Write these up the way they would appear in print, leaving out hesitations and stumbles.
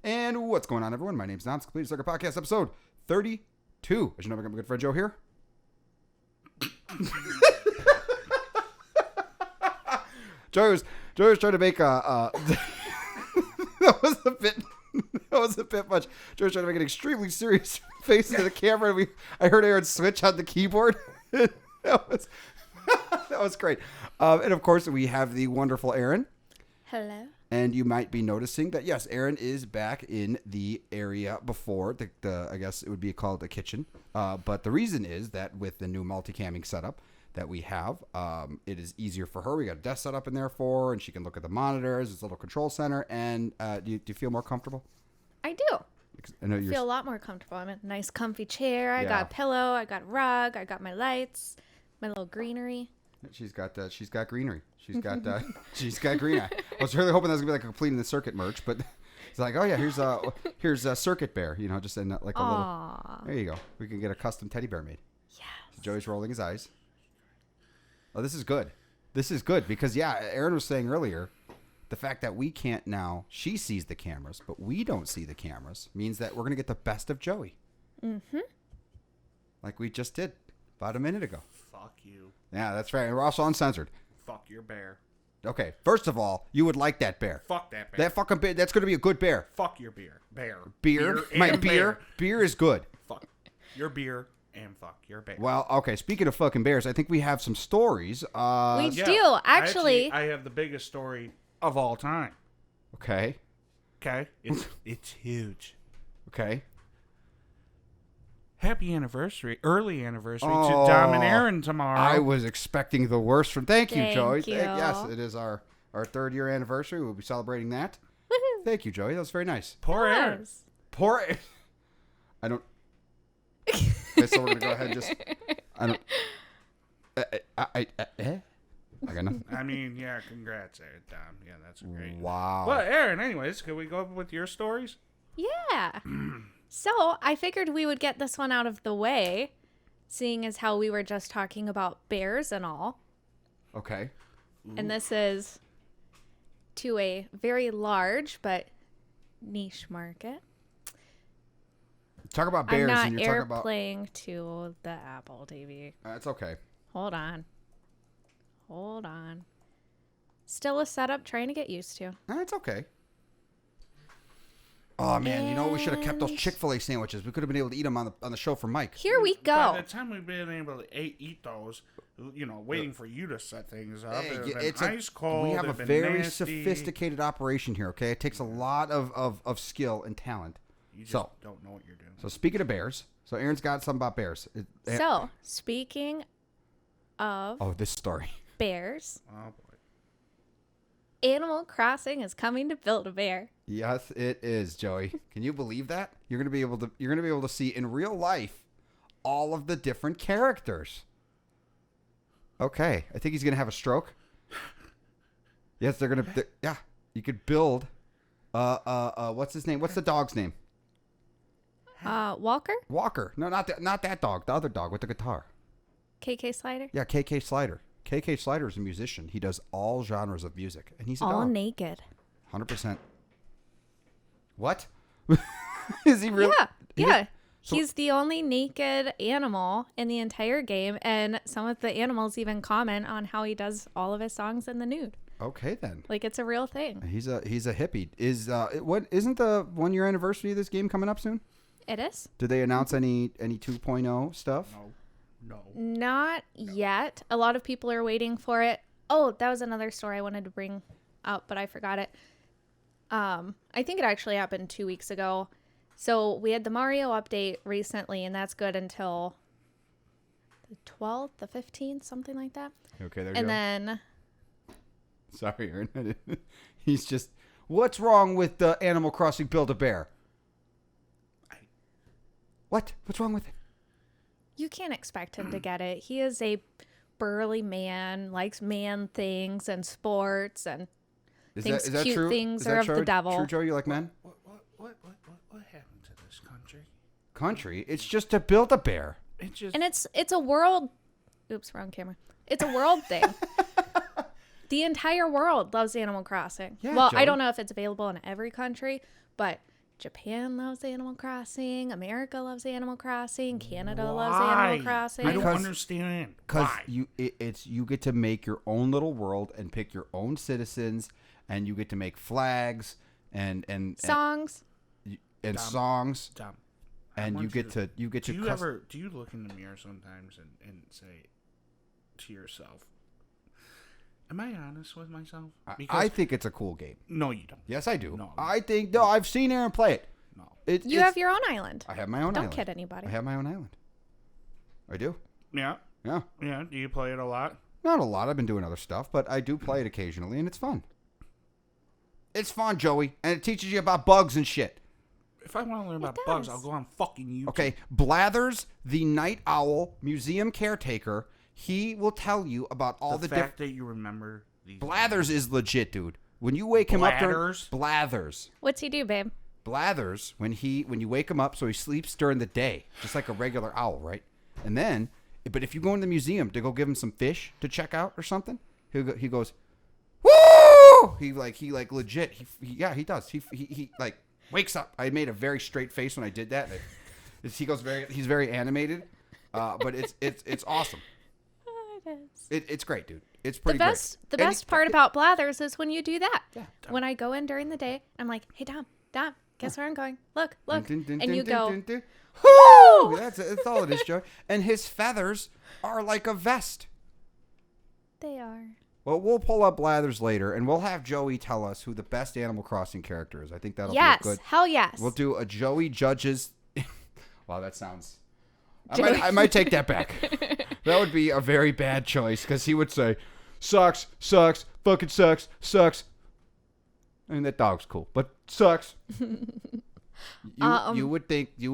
And what's going on, everyone? My name's Nam. It's Complete Sucker Podcast, episode 32. As you know, my good friend Joe here. Joe was trying to make a that was a bit much. Joe was trying to make an extremely serious face into the camera. I heard Aaron switch on the keyboard. that was great. And of course, we have the wonderful Erin. Hello. And you might be noticing that, yes, Erin is back in the area before the I guess it would be called the kitchen. But the reason is that with the new multicamming setup that we have, it is easier for her. We got a desk set up in there for her, and she can look at the monitors. It's a little control center. And do you feel more comfortable? I do. I know I feel a lot more comfortable. I'm in a nice comfy chair. I got a pillow. I got a rug. I got my lights, my little greenery. She's got greenery. She's got green. I was really hoping that was gonna be like a completing the circuit merch, but it's like, oh yeah, here's a Circuit Bear, just in like a little. There you go. We can get a custom teddy bear made. Yes. So Joey's rolling his eyes. Oh, this is good. This is good because Erin was saying earlier, the fact that we can't now, she sees the cameras, but we don't see the cameras means that we're gonna get the best of Joey. Mm-hmm. Like we just did about a minute ago. Fuck you. Yeah, that's right. And we're also uncensored. Fuck your bear. Okay, first of all, you would like that bear. Fuck that bear. That fucking bear. That's going to be a good bear. Fuck your beer. Bear. My beer. Bear. Beer is good. Fuck your beer and fuck your bear. Well, okay. Speaking of fucking bears, I think we have some stories. We do actually. I have the biggest story of all time. Okay. Okay. It's huge. Okay. Happy anniversary, early anniversary to Dom and Erin tomorrow. I was expecting the worst from. Thank you, Joey. You. Yes, it is our 3rd year anniversary. We'll be celebrating that. Woohoo. Thank you, Joey. That was very nice. Poor Erin. Poor. I don't. Okay, so we're gonna go ahead and just. I don't. I got nothing. I mean, yeah, congrats, Erin, Dom. Yeah, that's great. Wow. Well, Erin, anyways, can we go up with your stories? Yeah. So I figured we would get this one out of the way, seeing as how we were just talking about bears and all. Okay. And this is to a very large but niche market. Talk about bears. I'm and not you're talking about. airplaying to the Apple TV. It's okay. Hold on. Still a setup trying to get used to. It's okay. Oh man, you know we should have kept those Chick-fil-A sandwiches. We could have been able to eat them on the show for Mike. Here we go. By the time we've been able to eat those, waiting for you to set things up, Hey, it's ice cold. We have a they've been very nasty. sophisticated operation here. Okay, it takes a lot of skill and talent. You just So don't know what you're doing. So speaking of bears, so Aaron's got something about bears. So speaking of this story. bears, Oh boy. Animal Crossing is coming to Build-A-Bear. Yes, it is, Joey. Can you believe that? You're gonna be able to see in real life all of the different characters. Okay, I think he's gonna have a stroke. Yes, they're gonna. Yeah, you could build. What's his name? What's the dog's name? Walker? Walker. No, not that dog. The other dog with the guitar. KK Slider? Yeah, KK Slider. KK Slider is a musician. He does all genres of music, and he's a all dog. naked. 100%. What? Is he really? Yeah. He's the only naked animal in the entire game, and some of the animals even comment on how he does all of his songs in the nude. Okay, then. Like, it's a real thing. He's a hippie. Isn't the 1 year anniversary of this game coming up soon? It is? Did they announce any 2.0 stuff? No. Not yet. A lot of people are waiting for it. Oh, that was another story I wanted to bring up, but I forgot it. I think it actually happened 2 weeks ago. So we had the Mario update recently, and that's good until the 12th, the 15th, something like that. Okay, there you and go. then... Sorry, Aaron. He's just... What's wrong with the Animal Crossing Build-A-Bear? What? What's wrong with it? You can't expect him to get it. He is a burly man, likes man things and sports, and thinks cute true? things are of the devil. True, Joe? You like men? What happened to this country? Country? It's just to build a bear. And it's a world. Oops, wrong camera. It's a world thing. The entire world loves Animal Crossing. Yeah, well, Joe. I don't know if it's available in every country, but Japan loves Animal Crossing. America loves Animal Crossing. Canada loves Why? Animal Crossing. I don't Because- understand. Because Why? you get to make your own little world and pick your own citizens, and you get to make flags and Songs. and songs, Tom, I and want you get to Do you look in the mirror sometimes and say to yourself, am I honest with myself? I think it's a cool game. No, you don't. Yes, I do. No. I've seen Aaron play it. No. You have your own island. I have my own Don't island. kid anybody. I have my own island. I do. Yeah. Yeah. Yeah. Do you play it a lot? Not a lot. I've been doing other stuff, but I do play it occasionally, and it's fun. It's fun, Joey, and it teaches you about bugs and shit. If I want to learn about does. bugs, I'll go on fucking YouTube. Okay, Blathers, the night owl museum caretaker, he will tell you about all the the different... fact that you remember these. Blathers is legit, dude. When you wake him up during... Blathers? Blathers. What's he do, babe? Blathers, when you wake him up, so he sleeps during the day, just like a regular owl, right? And then, but if you go in the museum to go give him some fish to check out or something, he goes, woo! He legit, he does. He like wakes up. I made a very straight face when I did that. He's very animated, but it's awesome. Oh, it is. It's great, dude. It's pretty The great. best part about Blathers is when you do that. Yeah. When I go in during the day, I'm like, hey, Dom, guess where I'm going? Look. Dun, dun, And you dun, go, dun, dun. woo! That's all it is, Joey. And his feathers are like a vest. They are. Well, we'll pull up Blathers later, and we'll have Joey tell us who the best Animal Crossing character is. I think that'll Yes. be good. Hell yes. We'll do a Joey Judges. Wow, that sounds... Joey. I might take that back. That would be a very bad choice, because he would say, sucks, fucking sucks. I mean, that dog's cool, but sucks. You would think he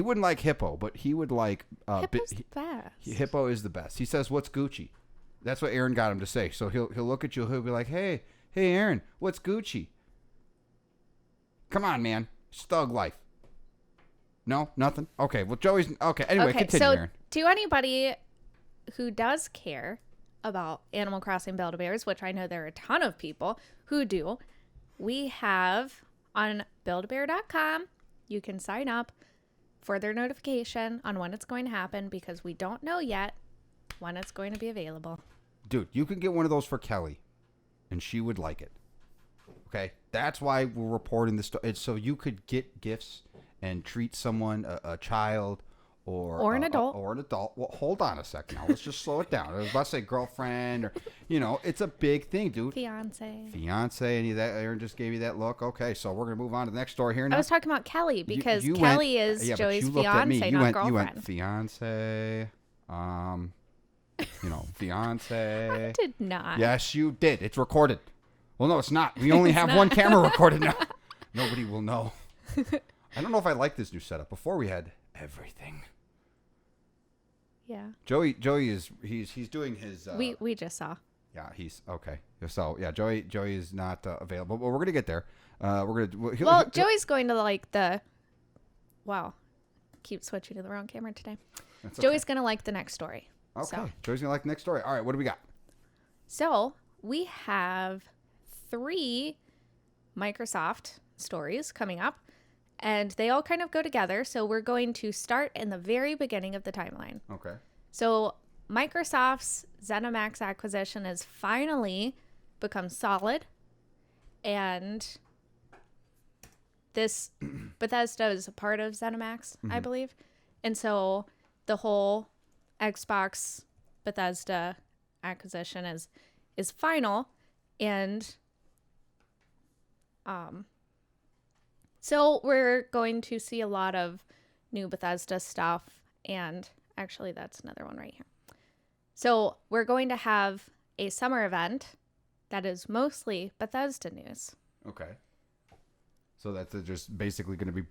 wouldn't like Hippo, but he would like... Hippo's the best. Hippo is the best. He says, "What's Gucci?" That's what Aaron got him to say. So he'll look at you. He'll be like, "Hey, Aaron, what's Gucci?" Come on, man. It's thug life. No, nothing. Okay. Well, Joey's okay. Anyway, continue, so Aaron. to anybody who does care about Animal Crossing Build-A-Bears, which I know there are a ton of people who do, we have on buildabear.com, you can sign up for their notification on when it's going to happen, because we don't know yet when it's going to be available. Dude, you can get one of those for Kelly, and she would like it. Okay, that's why we're reporting this. It's so you could get gifts and treat someone, a child, or an adult. Or an adult. Well, hold on a second. Now let's just slow it down. I was about to say girlfriend, or it's a big thing, dude. Fiance, any of that. Aaron just gave you that look. Okay, so we're gonna move on to the next story here now. I was talking about Kelly because You Kelly went, is yeah, but Joey's you looked at me. fiance, You not went, girlfriend. You went fiance, fiance. I did not. Yes, you did. It's recorded. Well, no, it's not. We only have one camera recorded now. Nobody will know. I don't know if I like this new setup. Before we had everything. Yeah. Joey is he's doing his. We just saw. Yeah, he's okay. So yeah, Joey is not available, but we're gonna get there. Joey's going to like the. Wow, keep switching to the wrong camera today. That's Joey's gonna like the next story. Okay. So. Joey's gonna like the next story. All right, what do we got? So we have 3 Microsoft stories coming up, and they all kind of go together. So we're going to start in the very beginning of the timeline. Okay. So Microsoft's ZeniMax acquisition has finally become solid, and this Bethesda is a part of ZeniMax, I believe. And so the whole Xbox Bethesda acquisition is final, and so we're going to see a lot of new Bethesda stuff, and actually that's another one right here. So we're going to have a summer event that is mostly Bethesda news. Okay. So that's just basically going to be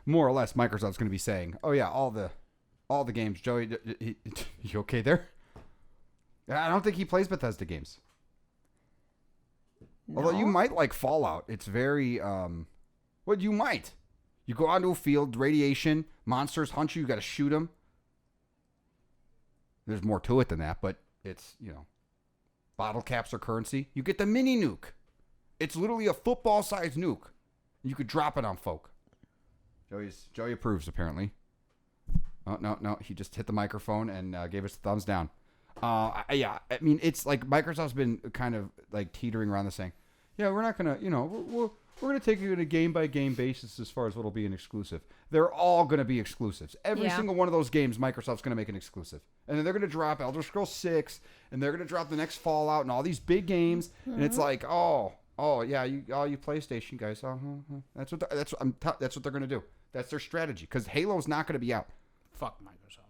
more or less Microsoft's going to be saying, "Oh yeah, all the games." Joey, you okay there? I don't think he plays Bethesda games. No. Although you might like Fallout. It's very you might. You go onto a field, radiation, monsters hunt you, you got to shoot them. There's more to it than that, but it's, bottle caps are currency. You get the mini nuke. It's literally a football-sized nuke. You could drop it on folk. Joey approves, apparently. Oh, no. He just hit the microphone and gave us a thumbs down. Yeah, I mean, it's like Microsoft's been kind of like teetering around the saying, yeah, we're not going to, we're going to take it on a game-by-game basis as far as what'll be an exclusive. They're all going to be exclusives. Every single one of those games, Microsoft's going to make an exclusive. And then they're going to drop Elder Scrolls 6, and they're going to drop the next Fallout and all these big games. Mm-hmm. And it's like, all you PlayStation guys, that's what they're going to do. That's their strategy, because Halo's not going to be out. Fuck Microsoft.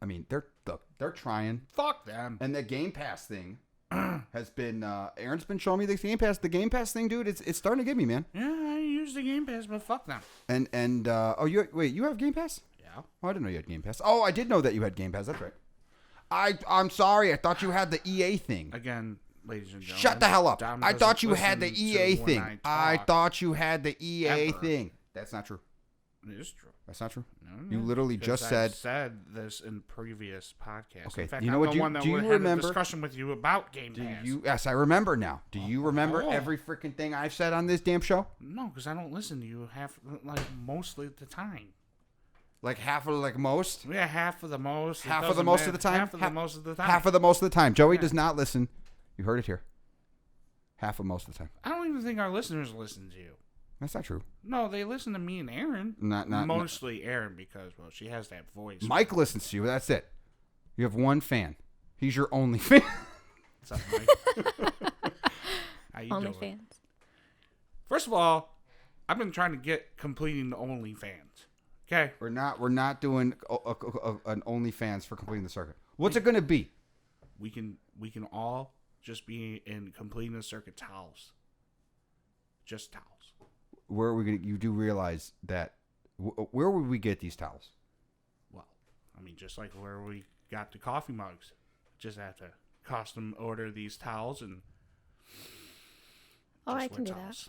I mean, they're trying. Fuck them. And the Game Pass thing has been. Aaron's been showing me the Game Pass. The Game Pass thing, dude, it's starting to get me, man. Yeah, I use the Game Pass, but fuck them. You have Game Pass? Yeah. Oh, I didn't know you had Game Pass. Oh, I did know that you had Game Pass. That's right. I'm sorry. I thought you had the EA thing. Again, ladies and gentlemen. Shut the hell up. I thought you had the EA thing. I thought you had the EA thing. That's not true. It is true. That's not true. No, you literally just I said this in previous podcasts. Okay. In fact, you know what? Do you remember? A discussion with you about Game Pass. Yes, I remember now. Do you remember every freaking thing I've said on this damn show? No, because I don't listen to you mostly of the time. Like half of most? Yeah, half of the most. Half of the most of the time? Half of the most of the time. Half of the most of the time. Joey does not listen. You heard it here. Half of most of the time. I don't even think our listeners listen to you. That's not true. No, they listen to me and Erin. Mostly Erin because, well, she has that voice. Mike listens to you. That's it. You have one fan. He's your only fan. What's up, Mike? How you only doing? fans. First of all, I've been trying to get completing the OnlyFans. Okay. We're not doing an OnlyFans for completing the circuit. What's it going to be? We can all just be in completing the circuit towels. Just towels. Where are we going to? You do realize that? Where would we get these towels? Well, I mean, just like where we got the coffee mugs. Just have to custom order these towels and. Oh, I can do that.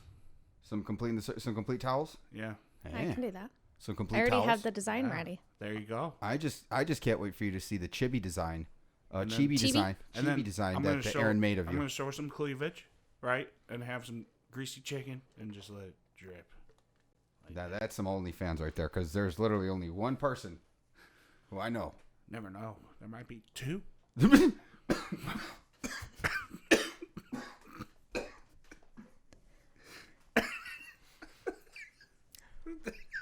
Some complete towels. Yeah. I can do that. Some complete. I already towels? have the design ready. There you go. I just can't wait for you to see the chibi design, Chibi design that Erin made of you. I'm going to show some cleavage, right, and have some greasy chicken and just let it drip. That's some OnlyFans right there, because there's literally only one person who I know. Never know. There might be two.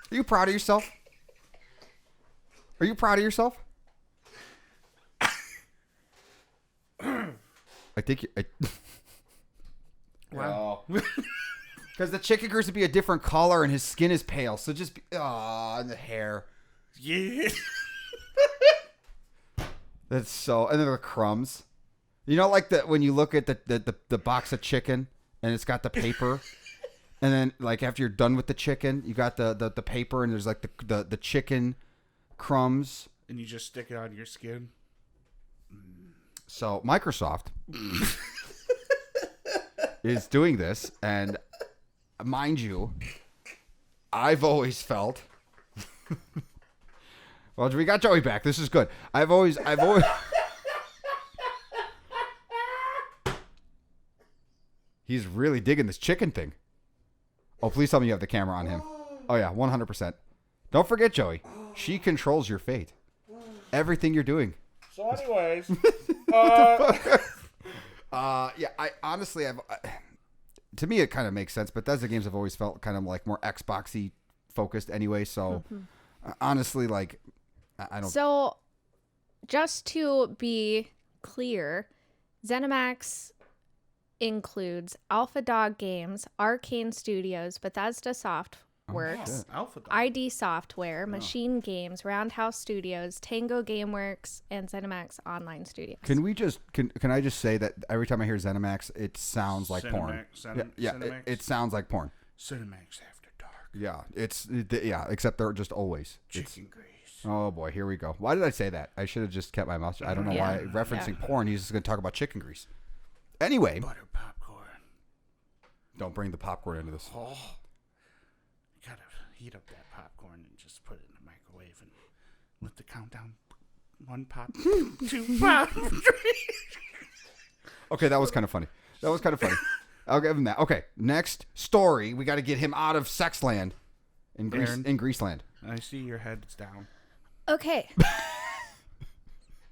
Are you proud of yourself? Are you proud of yourself? I think you. Wow. Because the chicken grease would be a different color and his skin is pale. So just be. And the hair. Yeah. That's so. And then the crumbs. You know, like when you look at the box of chicken and it's got the paper. And then, like, after you're done with the chicken, you got the paper and there's like the chicken crumbs. And you just stick it on your skin. So Microsoft is doing this, and mind you, I've always felt. Well, we got Joey back. This is good. I've always. He's really digging this chicken thing. Oh, please tell me you have the camera on him. Oh yeah, 100%. Don't forget, Joey. She controls your fate. Everything you're doing. So, anyways, yeah, I honestly, to me, it kind of makes sense. But Bethesda games have always felt kind of like more Xboxy focused anyway. So, honestly, like, I don't. So, just to be clear, ZeniMax includes Alpha Dog Games, Arcane Studios, Bethesda Softworks, ID Software, Machine Games, Roundhouse Studios, Tango Gameworks, and ZeniMax Online Studios. Can we just can I just say that every time I hear ZeniMax, it sounds like porn. It sounds like porn. ZeniMax After Dark. Yeah, except they're just always chicken grease. Oh boy, here we go. Why did I say that? I should have just kept my mouth shut. I don't know why referencing porn. He's just going to talk about chicken grease. Anyway, butter popcorn. Don't bring the popcorn into this. Oh, you gotta heat up that popcorn and just put it in the microwave and let the countdown. 1 pop, 2 pop, 3. Okay, that was kind of funny. I'll give him that. Okay, next story. We got to get him out of sex land in Greece land. I see your head's down. Okay.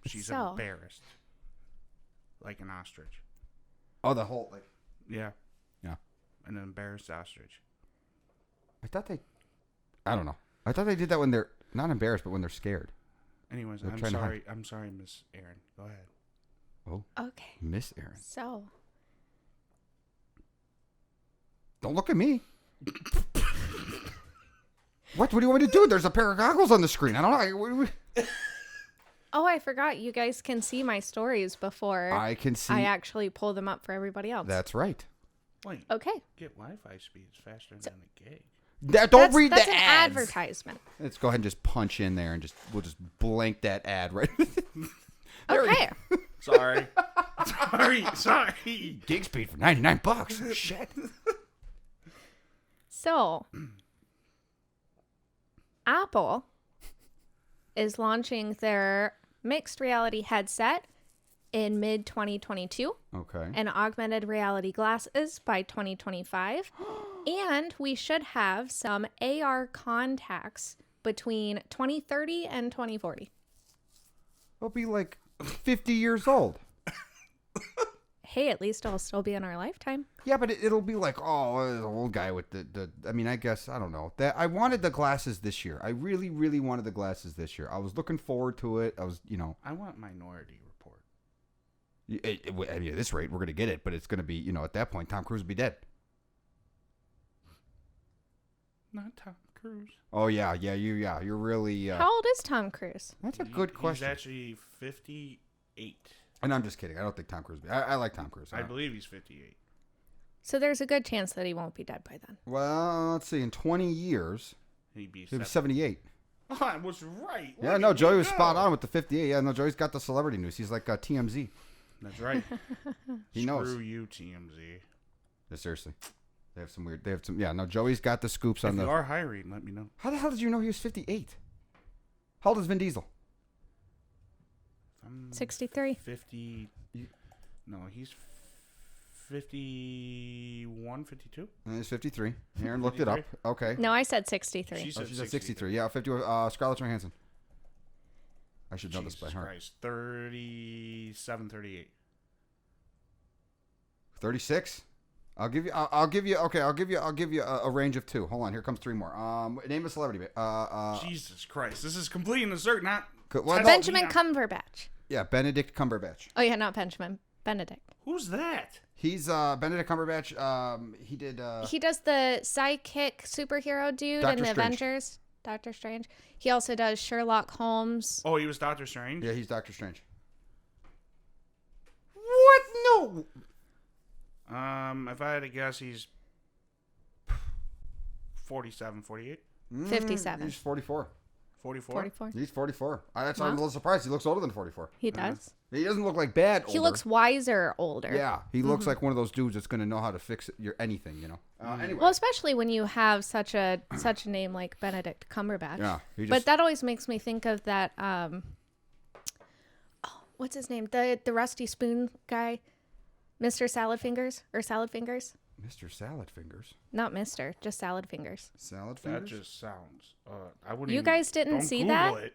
She's embarrassed. Like an ostrich. Oh, the whole like. Yeah. Yeah. An embarrassed ostrich. I don't know. I thought they did that when they're not embarrassed, but when they're scared. Anyways, They're I'm trying to sorry. I'm sorry, Miss Erin. Go ahead. Oh. Okay. Miss Erin. So. Don't look at me. What do you want me to do? There's a pair of goggles on the screen. I don't know. Oh, I forgot. You guys can see my stories before I can see. I actually pull them up for everybody else. That's right. Wait. Okay. Get Wi-Fi speeds faster than a gig. Don't read that's the an ads. advertisement. Let's go ahead and just punch in there and we'll just blank that ad right. Okay. Sorry. Sorry. Gig speed for $99. Shit. So, Apple is launching their mixed reality headset in mid-2022 Okay. and augmented reality glasses by 2025. And we should have some AR contacts between 2030 and 2040. I'll be like 50 years old. Hey, at least I'll still be in our lifetime. Yeah, but it'll be like, oh, the old guy with the. I mean, I guess I don't know. That I wanted the glasses this year. I really, really wanted the glasses this year. I was looking forward to it. I was, I want Minority Report. I mean, at this rate, we're gonna get it, but it's gonna be, at that point, Tom Cruise will be dead. Not Tom Cruise. Oh yeah, you're really. How old is Tom Cruise? That's a good question. He's actually 58. And I'm just kidding. I don't think Tom Cruise. I like Tom Cruise. I believe he's 58. So there's a good chance that he won't be dead by then. Well, let's see. In 20 years, He'd be he'll be 78. Oh, I was right. Yeah, no, Joey was spot on with the 58. Yeah, no, Joey's got the celebrity news. He's like TMZ. That's right. He knows. Screw you, TMZ. Yeah, seriously. They have some. Yeah, no, Joey's got the scoops on If the. you are hiring, let me know. How the hell did you know he was 58? How old is Vin Diesel? 63. 50. No, he's 51, 52. He's 53. Aaron looked it up. Okay. No, I said 63. She said She's at 63. Yeah, 50. Scarlett Johansson. I should know this by heart. Christ. 37, 38. 36. I'll give you. Okay, I'll give you a range of 2. Hold on. Here comes 3 more. Name a celebrity. Jesus Christ. This is complete and assert, not. Benjamin Cumberbatch. Yeah, Benedict Cumberbatch. Oh, yeah, not Benjamin. Benedict. Who's that? He's Benedict Cumberbatch. He did. He does the sidekick superhero dude Doctor in the Strange. Avengers. Doctor Strange. He also does Sherlock Holmes. Oh, he was Doctor Strange? Yeah, he's Doctor Strange. What? No. If I had to guess, he's 47, 48? 57. He's 44. 44? 44. He's 44. That's why I'm a Wow. little surprised. He looks older than 44. He does. He doesn't look like bad older. He looks wiser older. Yeah, he looks like one of those dudes that's going to know how to fix anything, Anyway. Well, especially when you have such a name like Benedict Cumberbatch. Yeah, But that always makes me think of that. What's his name? The Rusty Spoon guy, Mr. Salad Fingers or Salad Fingers. Mr. Salad Fingers. Not Mr. Just Salad Fingers. Salad Fingers. That just sounds. I wouldn't. You guys didn't don't see Google that? It.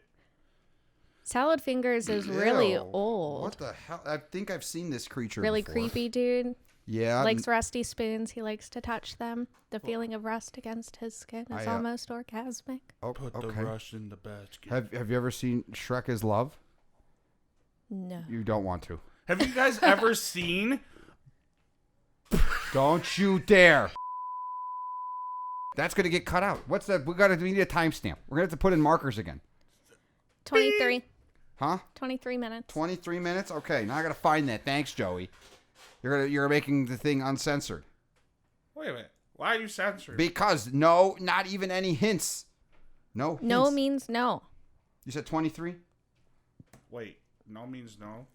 Salad Fingers is really Ew. old. What the hell? I think I've seen this creature. Really before. creepy dude. Yeah. Likes rusty spoons. He likes to touch them. The feeling of rust against his skin is almost orgasmic. Oh, Put okay. the rush in the basket. Have you ever seen Shrek is Love? No. You don't want to. Have you guys ever seen? Don't you dare. That's gonna get cut out. What's that? We need a timestamp. We're gonna have to put in markers again. 23. Huh? 23 minutes. 23 minutes? Okay, now I gotta find that. Thanks, Joey. You're making the thing uncensored. Wait a minute. Why are you censored? Because no, not even any hints. No hints. No means no. You said 23? Wait, no means no.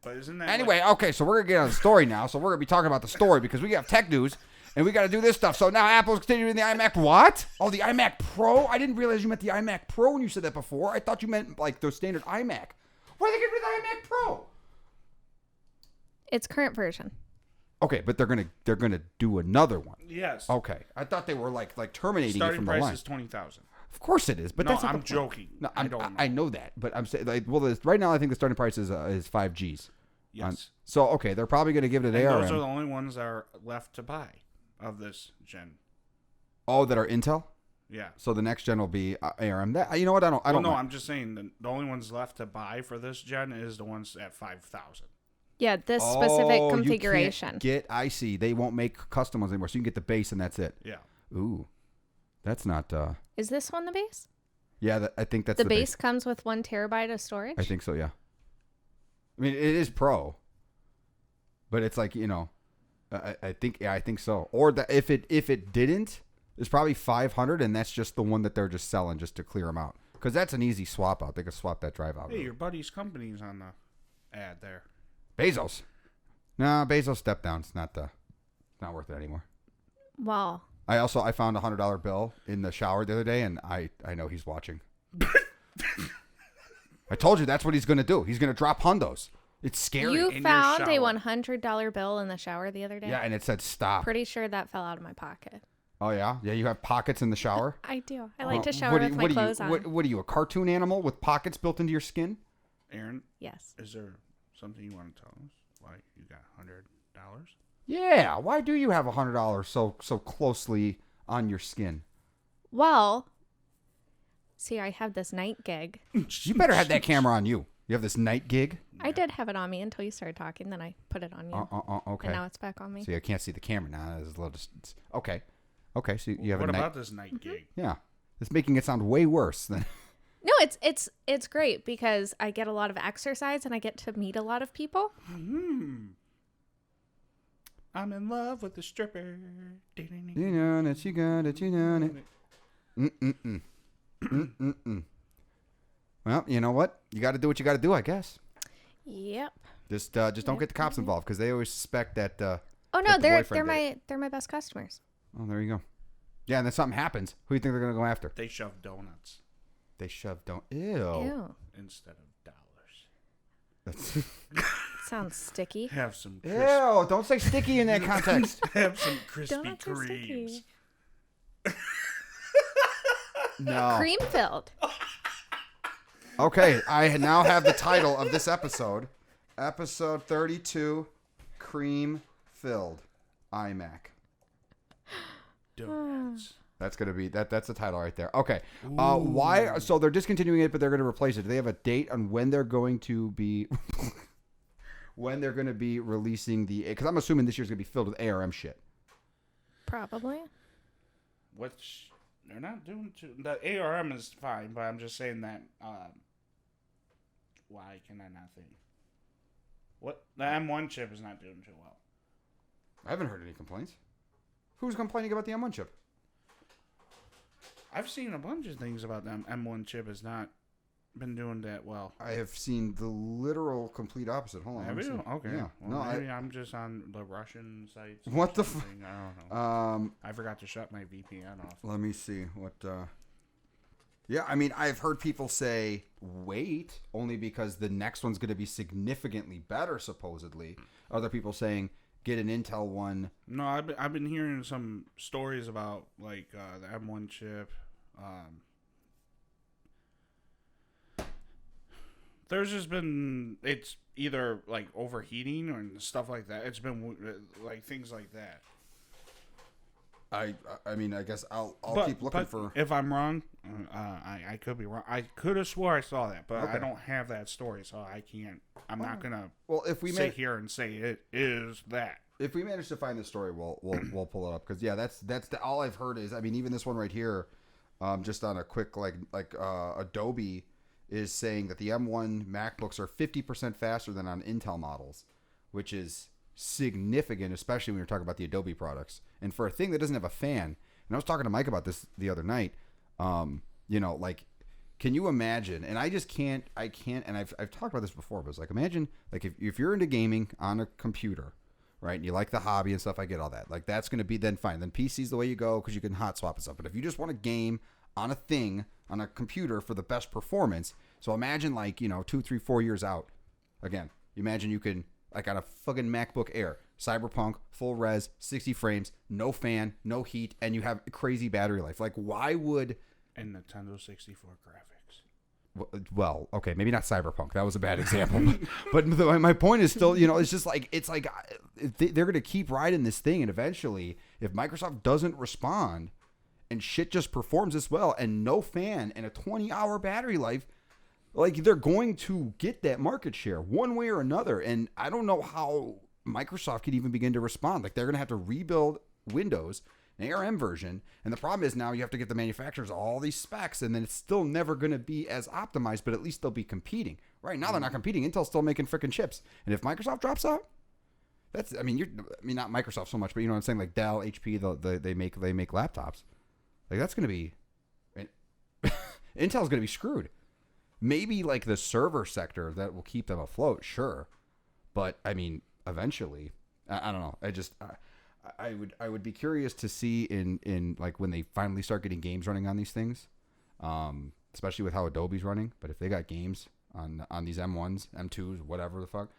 But isn't that Anyway, okay, so we're going to get on the story now. So we're going to be talking about the story because we have tech news and we got to do this stuff. So now Apple's continuing the iMac. What? Oh, the iMac Pro? I didn't realize you meant the iMac Pro when you said that before. I thought you meant like the standard iMac. Why are they getting rid of the iMac Pro? Its current version. Okay, but they're gonna do another one. Yes. Okay, I thought they were like terminating it Starting from the price line. is $20,000. Of course it is, but No, that's not I'm the point. joking. No, I don't know. I know that, but I'm saying right now I think the starting price is 5Gs. Yes. So okay, they're probably gonna give it an And ARM. those are the only ones that are left to buy of this gen. Oh, that are Intel. Yeah. So the next gen will be ARM. That you know what? I don't. No, mind. I'm just saying the only ones left to buy for this gen is the ones at 5,000. Yeah, this specific Oh, you can't configuration. I see. They won't make custom ones anymore, so you can get the base and that's it. Yeah. Ooh, that's not. Is this one the base? Yeah, I think that's The base comes with 1 terabyte of storage? I think so. Yeah. I mean, it is Pro, but it's like I think so. Or if it didn't, it's probably 500, and that's just the one that they're just selling just to clear them out. Because that's an easy swap out. They could swap that drive out. Hey, your buddy's company's on the ad there. Bezos. No, Bezos stepped down. It's not worth it anymore. Wow. I found a $100 bill in the shower the other day, and I know he's watching. I told you that's what he's gonna do. He's gonna drop hundos. It's scary. You In your found a shower. $100 bill in the shower the other day? Yeah, and it said stop. Pretty sure that fell out of my pocket. Oh yeah, yeah. You have pockets in the shower. I do. I like to Well, shower with my clothes on. What are you, a cartoon animal with pockets built into your skin? Erin, Yes. is there something you want to tell us? Why you got $100? Yeah. Why do you have $100 so closely on your skin? Well, see, I have this night gig. You better have that camera on you. You have this night gig. I did have it on me until you started talking. Then I put it on you. Okay. And now it's back on me. See, I can't see the camera now. There's a little distance. Okay. So you have What a night. about this night gig? Yeah. It's making it sound way worse than. No, it's great because I get a lot of exercise and I get to meet a lot of people. I'm in love with the stripper. You know that you got it. You know it. Well, you know what? You got to do what you got to do, I guess. Yep. Just don't get the cops involved because they always suspect that. Oh no, that the they're boyfriend did it. they're my best customers. Oh, there you go. Yeah, and then something happens. Who do you think they're gonna go after? They shove donuts They shove don't. Ew. Ew. instead of dollars. That's. Sounds sticky. Have some Ew! Don't say sticky in that context. have some crispy Donuts are creams. sticky. No. Cream filled. Okay, I now have the title of this episode. Episode 32, Cream Filled iMac. Donuts. That's gonna be that's the title right there. Okay. Why? So they're discontinuing it, but they're gonna replace it. Do they have a date on when they're going to be releasing the? Because I'm assuming this year's gonna be filled with ARM shit. Probably. Which they're not doing too. The ARM is fine, but I'm just saying that. Why can I not think? What the M1 chip is not doing too well. I haven't heard any complaints. Who's complaining about the M1 chip? I've seen a bunch of things about them. M1 chip has not been doing that well. I have seen the literal complete opposite. Hold on. Have let me you? see. Okay. Yeah. Well, No, maybe I'm just on the Russian sites. or What the something. I don't know. I I forgot to shut my VPN off. let me see what. Yeah, I mean, I've heard people say wait only because the next one's going to be significantly better, supposedly. Other people saying get an Intel one. No, I've been hearing some stories about like the M1 chip. There's just been it's either like overheating or stuff like that. It's been like things like that. I mean, I guess I'll keep looking for. If I'm wrong, I could be wrong. I could have swore I saw that, but Okay. I don't have that story, so I can't. I'm not gonna Well, if we sit here and say it is that. If we manage to find the story, we'll pull it up because yeah, that's all I've heard is. I mean, even this one right here, just on a quick like Adobe is saying that the M1 MacBooks are 50% faster than on Intel models, which is significant, especially when you're talking about the Adobe products. And for a thing that doesn't have a fan, and I was talking to Mike about this the other night, like, can you imagine? And I just can't. I can't. And I've talked about this before, but it's like imagine like if you're into gaming on a computer. Right, and you like the hobby and stuff. I get all that. Like that's going to be then fine. Then PC's the way you go because you can hot swap and stuff. But if you just want to game on a thing on a computer for the best performance, so imagine like 2, 3, 4 years out. Again, you imagine you can like on a fucking MacBook Air Cyberpunk, full res, 60 frames, no fan, no heat, and you have crazy battery life. Like, why would... And Nintendo 64 graphics. Well, okay, maybe not Cyberpunk. That was a bad example. But my point is still, it's just like, they're going to keep riding this thing, and eventually, if Microsoft doesn't respond and shit just performs this well and no fan and a 20-hour battery life, like, they're going to get that market share one way or another. And I don't know how Microsoft could even begin to respond. Like, they're going to have to rebuild Windows, an ARM version, and the problem is now you have to get the manufacturers all these specs, and then it's still never going to be as optimized, but at least they'll be competing. Right now they're not competing. Intel's still making freaking chips, and if Microsoft drops out, that's not Microsoft so much, but you know what I'm saying, like Dell, HP, they make laptops. Like, that's going to be Intel's going to be screwed. Maybe like the server sector that will keep them afloat, sure, but I mean, eventually, I don't know. I would be curious to see in like when they finally start getting games running on these things, especially with how Adobe's running. But if they got games on these M1s, M2s, whatever the fuck,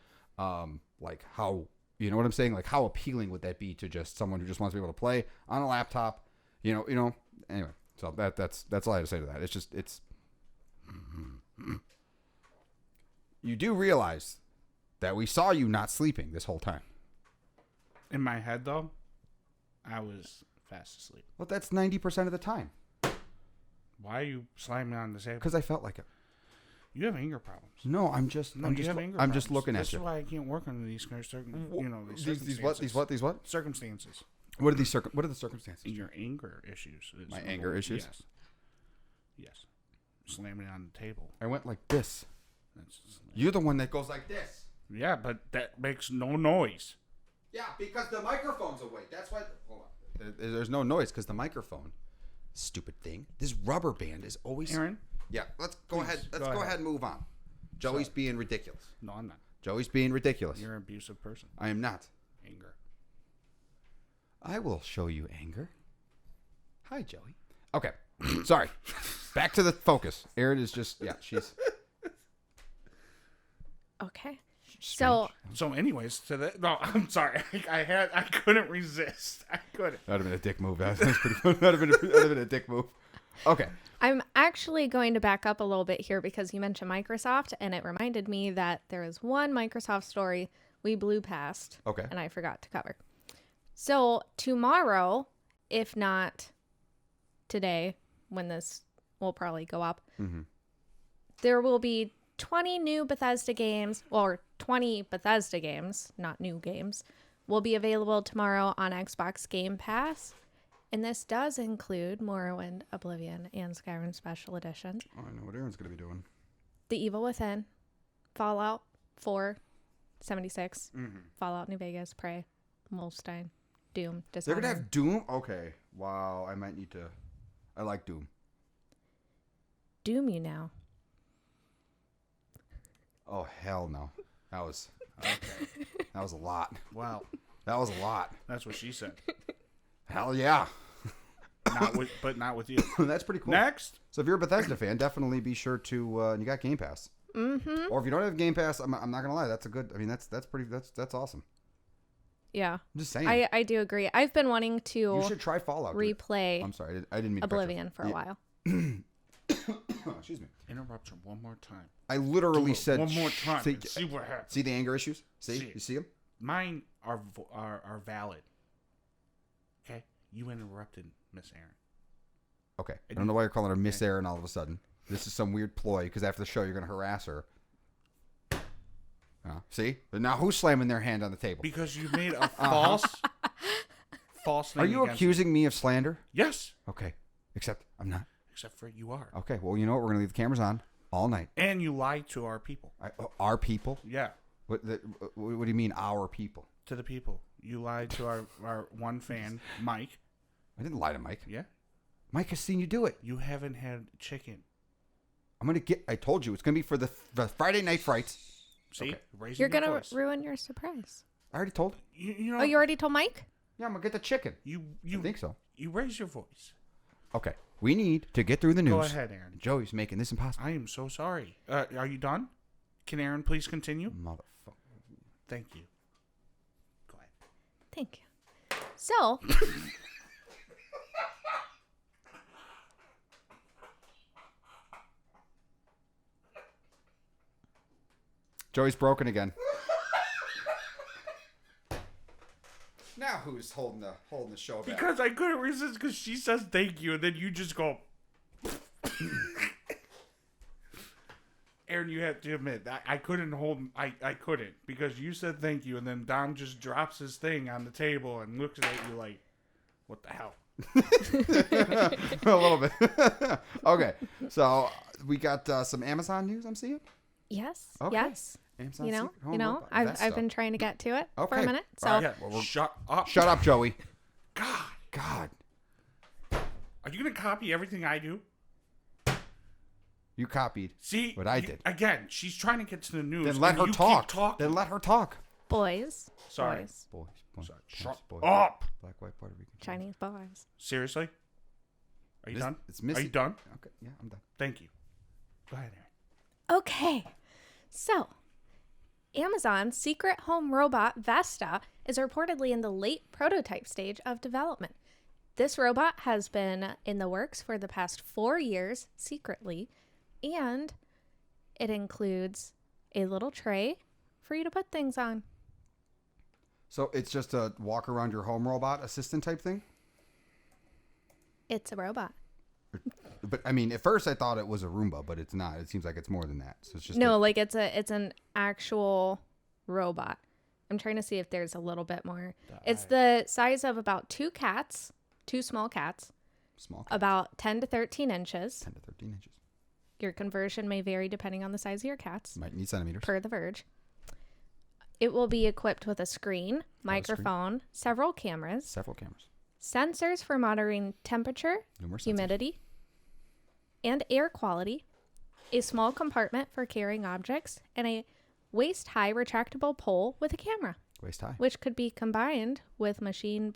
like how, you know what I'm saying? Like, how appealing would that be to just someone who just wants to be able to play on a laptop? Anyway. So that's all I have to say to that. It's you do realize that we saw you not sleeping this whole time. In my head, though, I was fast asleep. Well, that's 90% of the time. Why are you slamming on the table? Because I felt like it. You have anger problems. No, I'm just looking at This you. is why I can't work under these certain, These what? Circumstances. What are the circumstances? Your anger issues. My anger issues? Yes. Slamming on the table. I went like this. You're the one that goes like this. Yeah, but that makes no noise. Yeah, because the microphone's away. That's why. Hold on. There's no noise because the microphone. Stupid thing. This rubber band is always. Aaron? Yeah, let's go ahead. Let's go ahead and move on. Joey's being ridiculous. No, I'm not. Joey's being ridiculous. You're an abusive person. I am not. Anger. I will show you anger. Hi, Joey. Okay. Sorry. Back to the focus. Erin is just, she's. Okay. Strange. So anyways, no, I'm sorry. I couldn't resist. I couldn't. That would have been a dick move. That was pretty fun. That would have been a dick move. Okay. I'm actually going to back up a little bit here because you mentioned Microsoft, and it reminded me that there is one Microsoft story we blew past. Okay. And I forgot to cover. So tomorrow, if not today, when this will probably go up, there will be 20 new Bethesda games, or 20 Bethesda games, not new games, will be available tomorrow on Xbox Game Pass. And this does include Morrowind, Oblivion, and Skyrim Special Editions. Oh, I know what Aaron's going to be doing. The Evil Within, Fallout 4, 76, Fallout New Vegas, Prey, Wolfenstein, Doom, Dishonored. They're going to have Doom? Okay. Wow, I might need to. I like Doom. Doom you now. Oh, hell no. That was a lot. Wow. That was a lot. That's what she said. Hell yeah. But not with you. That's pretty cool. Next. So if you're a Bethesda fan, definitely be sure to, you got Game Pass. Mm-hmm. Or if you don't have Game Pass, I'm not going to lie. That's a good, that's awesome. Yeah. I'm just saying. I do agree. I've been wanting to You should try Fallout. replay I'm sorry. I didn't mean to Oblivion for a while. Excuse me. Interrupt her one more time. I literally said one more time. See what happens. See the anger issues? You see them? Mine are valid. Okay, you interrupted Miss Erin. Okay, I don't know why you're calling her Miss Erin all of a sudden. This is some weird ploy because after the show you're gonna harass her. See? But now who's slamming their hand on the table? Because you made a false name. Are you accusing me of slander? Yes. Okay, except I'm not. Except for you are. Okay, well you know what? We're gonna leave the cameras on all night. And you lied to our people. Our people? Yeah. What do you mean our people? To the people. You lied to our one fan, Mike. I didn't lie to Mike. Yeah. Mike has seen you do it. You haven't had chicken. I told you, it's going to be for the Friday Night Frights. See? Okay. You're going to ruin your surprise. I already told. You know, oh, you already told Mike? Yeah, I'm going to get the chicken. You I think so. You raise your voice. Okay. We need to get through the news. Go ahead, Aaron. Joey's making this impossible. I am so sorry. Are you done? Can Aaron please continue? Motherfucker. Thank you. Go ahead. Thank you. So, Joey's broken again. Now who's holding the show back? Because I couldn't resist because she says thank you and then you just go. Erin, you have to admit, I couldn't hold. I couldn't because you said thank you and then Dom just drops his thing on the table and looks at you like, what the hell? A little bit. Okay, so we got some Amazon news. I'm seeing. yes. Okay. Yes. Amazon You know, Secret Home Robot, I've Vesta. been trying to get to it for Okay. a minute. So, All right. Yeah, Well, shut up. Shut up, Joey. God. Are you going to copy everything I do? You copied. See? What I did. Again, she's trying to get to the news. Then let and her you keep talk. talking. Then let her talk. boys. Sorry. Boys. Boys. Sorry. Shut Boys. up. Black, white, Puerto Rican. Chinese boys. Seriously? Are you done? It's missing. Are you done? Okay. Yeah, I'm done. Thank you. Go ahead, Erin. Okay. So, Amazon's secret home robot Vesta is reportedly in the late prototype stage of development. This robot has been in the works for the past 4 years secretly, and it includes a little tray for you to put things on. So it's just a walk around your home robot assistant type thing? It's a robot. But I mean, at first I thought it was a Roomba, but it's not. It seems like it's more than that. So it's just No, like it's an actual robot. I'm trying to see if there's a little bit more. It's the size of about two small cats, small, about 10 to 13 inches. 10 to 13 inches. Your conversion may vary depending on the size of your cats, Might need centimeters. per The Verge. It will be equipped with a screen, microphone, several cameras, Several cameras. sensors for monitoring temperature, Numerous sensors. humidity, and air quality, a small compartment for carrying objects, and a waist-high retractable pole with a camera, Waist high. which could be combined with machine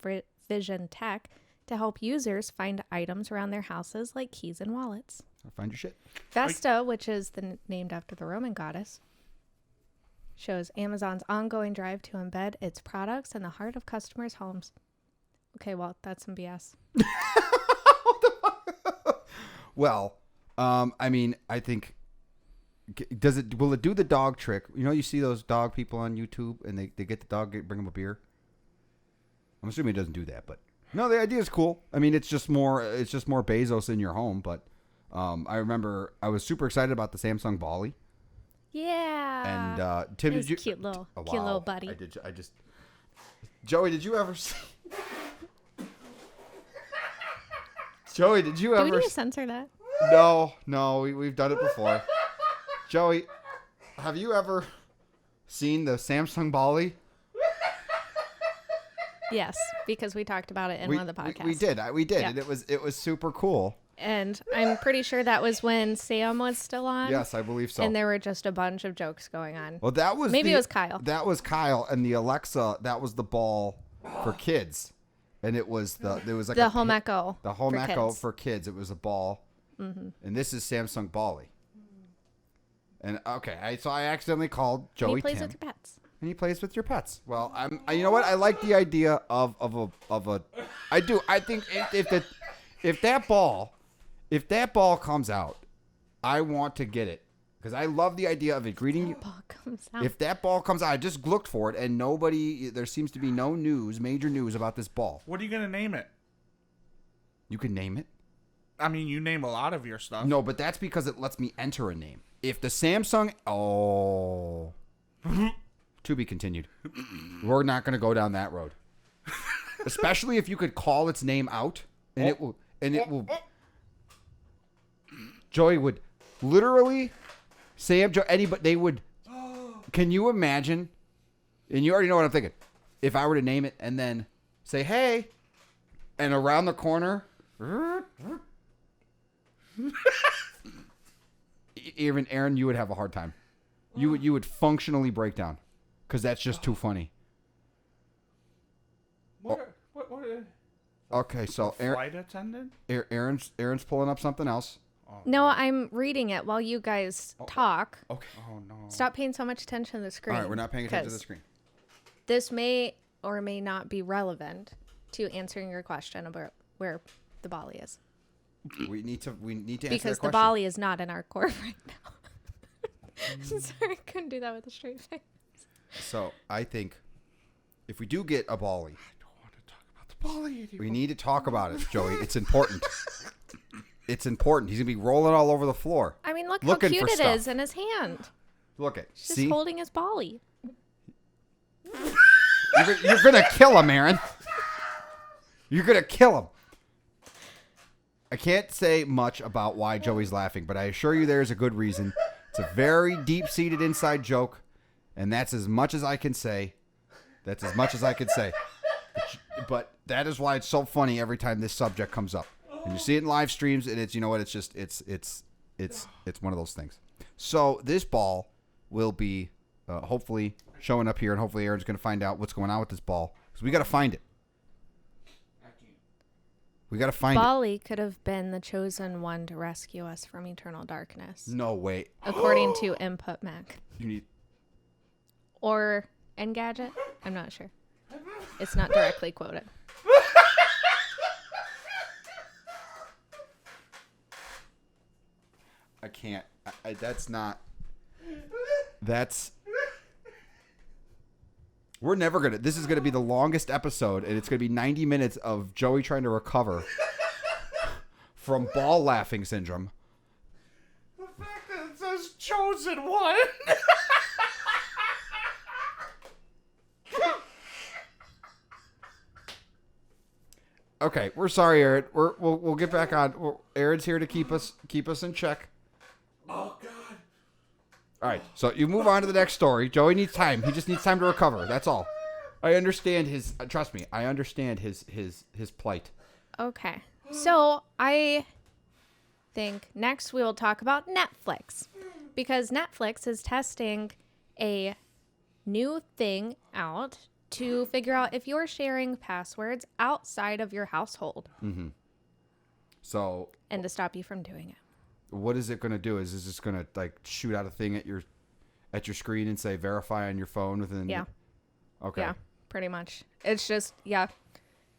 vision tech to help users find items around their houses like keys and wallets. Find your shit. Vesta, which is named after the Roman goddess, shows Amazon's ongoing drive to embed its products in the heart of customers' homes. Okay, well, that's some BS. Well, I mean, I think will it do the dog trick? You know, you see those dog people on YouTube and they get the dog, bring them a beer. I'm assuming it doesn't do that, but no, the idea is cool. I mean, it's just more Bezos in your home. But I remember I was super excited about the Samsung Bali. Yeah. And Tim, His did you? cute little, Oh, cute wow. little buddy. I just. Joey, did you ever see? Joey, did you Do we ever? need to censor that? No, we've done it before. Joey, have you ever seen the Samsung Bali? Yes, because we talked about it in one of the podcasts. We did, Yeah. and it was super cool. And I'm pretty sure that was when Sam was still on. Yes, I believe so. And there were just a bunch of jokes going on. Well, that was Maybe it was Kyle. That was Kyle, and the Alexa, that was the ball for kids, and it was like The Home Echo. the Home for Echo kids. for kids. It was a ball, and this is Samsung Bali. And okay, so I accidentally called Joey And he plays Tim, with your pets. and he plays with your pets. Well, you know what? I like the idea of a. I do. I think if that ball comes out, I want to get it because I love the idea of it greeting you. Ball comes out. If that ball comes out, I just looked for it, and there seems to be no major news about this ball. What are you going to name it? You can name it. I mean, you name a lot of your stuff. No, but that's because it lets me enter a name. If the Samsung, to be continued. We're not going to go down that road. Especially if you could call its name out, and it will. Joey would literally, anybody, they would. Can you imagine? And you already know what I'm thinking. If I were to name it and then say, hey, and around the corner, even Erin, you would have a hard time. You would functionally break down because that's just too funny. What Okay, so flight attendant? Erin's pulling up something else. No, I'm reading it while you guys talk. Okay. Oh, no. Stop paying so much attention to the screen. All right, we're not paying attention to the 'cause screen. This may or may not be relevant to answering your question about where the Bali is. We need to answer Because that the question. Bali is not in our court right now. Sorry, I couldn't do that with a straight face. So I think if we do get a Bali, I don't want to talk about the Bali anymore. we need to talk about it, Joey. It's important. It's important. He's gonna be rolling all over the floor. I mean, look Looking how for cute it stuff. is in his hand. Look at He's just see. holding his Bali. You're gonna kill him, Aaron. You're gonna kill him. I can't say much about why Joey's laughing, but I assure you there's a good reason. It's a very deep-seated inside joke, and that's as much as I can say. That's as much as I can say. But that is why it's so funny every time this subject comes up. And you see it in live streams, and it's, you know what, it's just it's one of those things. So this ball will be hopefully showing up here, and hopefully Aaron's going to find out what's going on with this ball, because we got to find it. We got to find it. Bali could have been the chosen one to rescue us from eternal darkness, No way. according to Input Mac. You need. Or Engadget? I'm not sure. It's not directly quoted. I can't. That's not. That's. We're never gonna. This is gonna be the longest episode, and it's gonna be 90 minutes of Joey trying to recover from ball laughing syndrome. The fact that it says chosen one. Okay, we're sorry, Aaron. We'll get back on. Aaron's here to keep us in check. Oh God. All right, so you move on to the next story. Joey needs time. He just needs time to recover. That's all. I understand his. Trust me, I understand his plight. Okay. So I think next we will talk about Netflix, because Netflix is testing a new thing out to figure out if you're sharing passwords outside of your household So, and to stop you from doing it. what is it going to do? Is this just going to like shoot out a thing at your screen and say verify on your phone within? Yeah. Okay. Yeah, pretty much. It's just, yeah,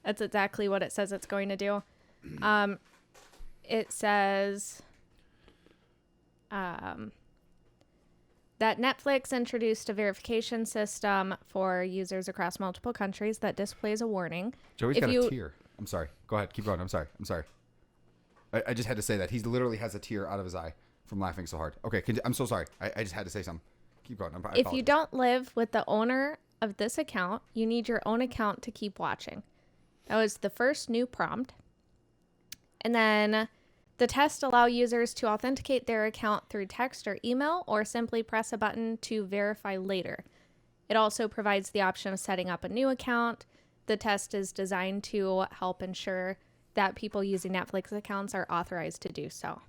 that's exactly what it says it's going to do. It says that Netflix introduced a verification system for users across multiple countries that displays a warning. Joey's If got you- a tear. I'm sorry. Go ahead. Keep going. I'm sorry. I just had to say that. He literally has a tear out of his eye from laughing so hard. Okay. I'm so sorry. I just had to say something. Keep going. I If you apologize. don't live with the owner of this account, you need your own account to keep watching. That was the first new prompt. And then the tests allow users to authenticate their account through text or email, or simply press a button to verify later. It also provides the option of setting up a new account. The test is designed to help ensure that people using Netflix accounts are authorized to do so.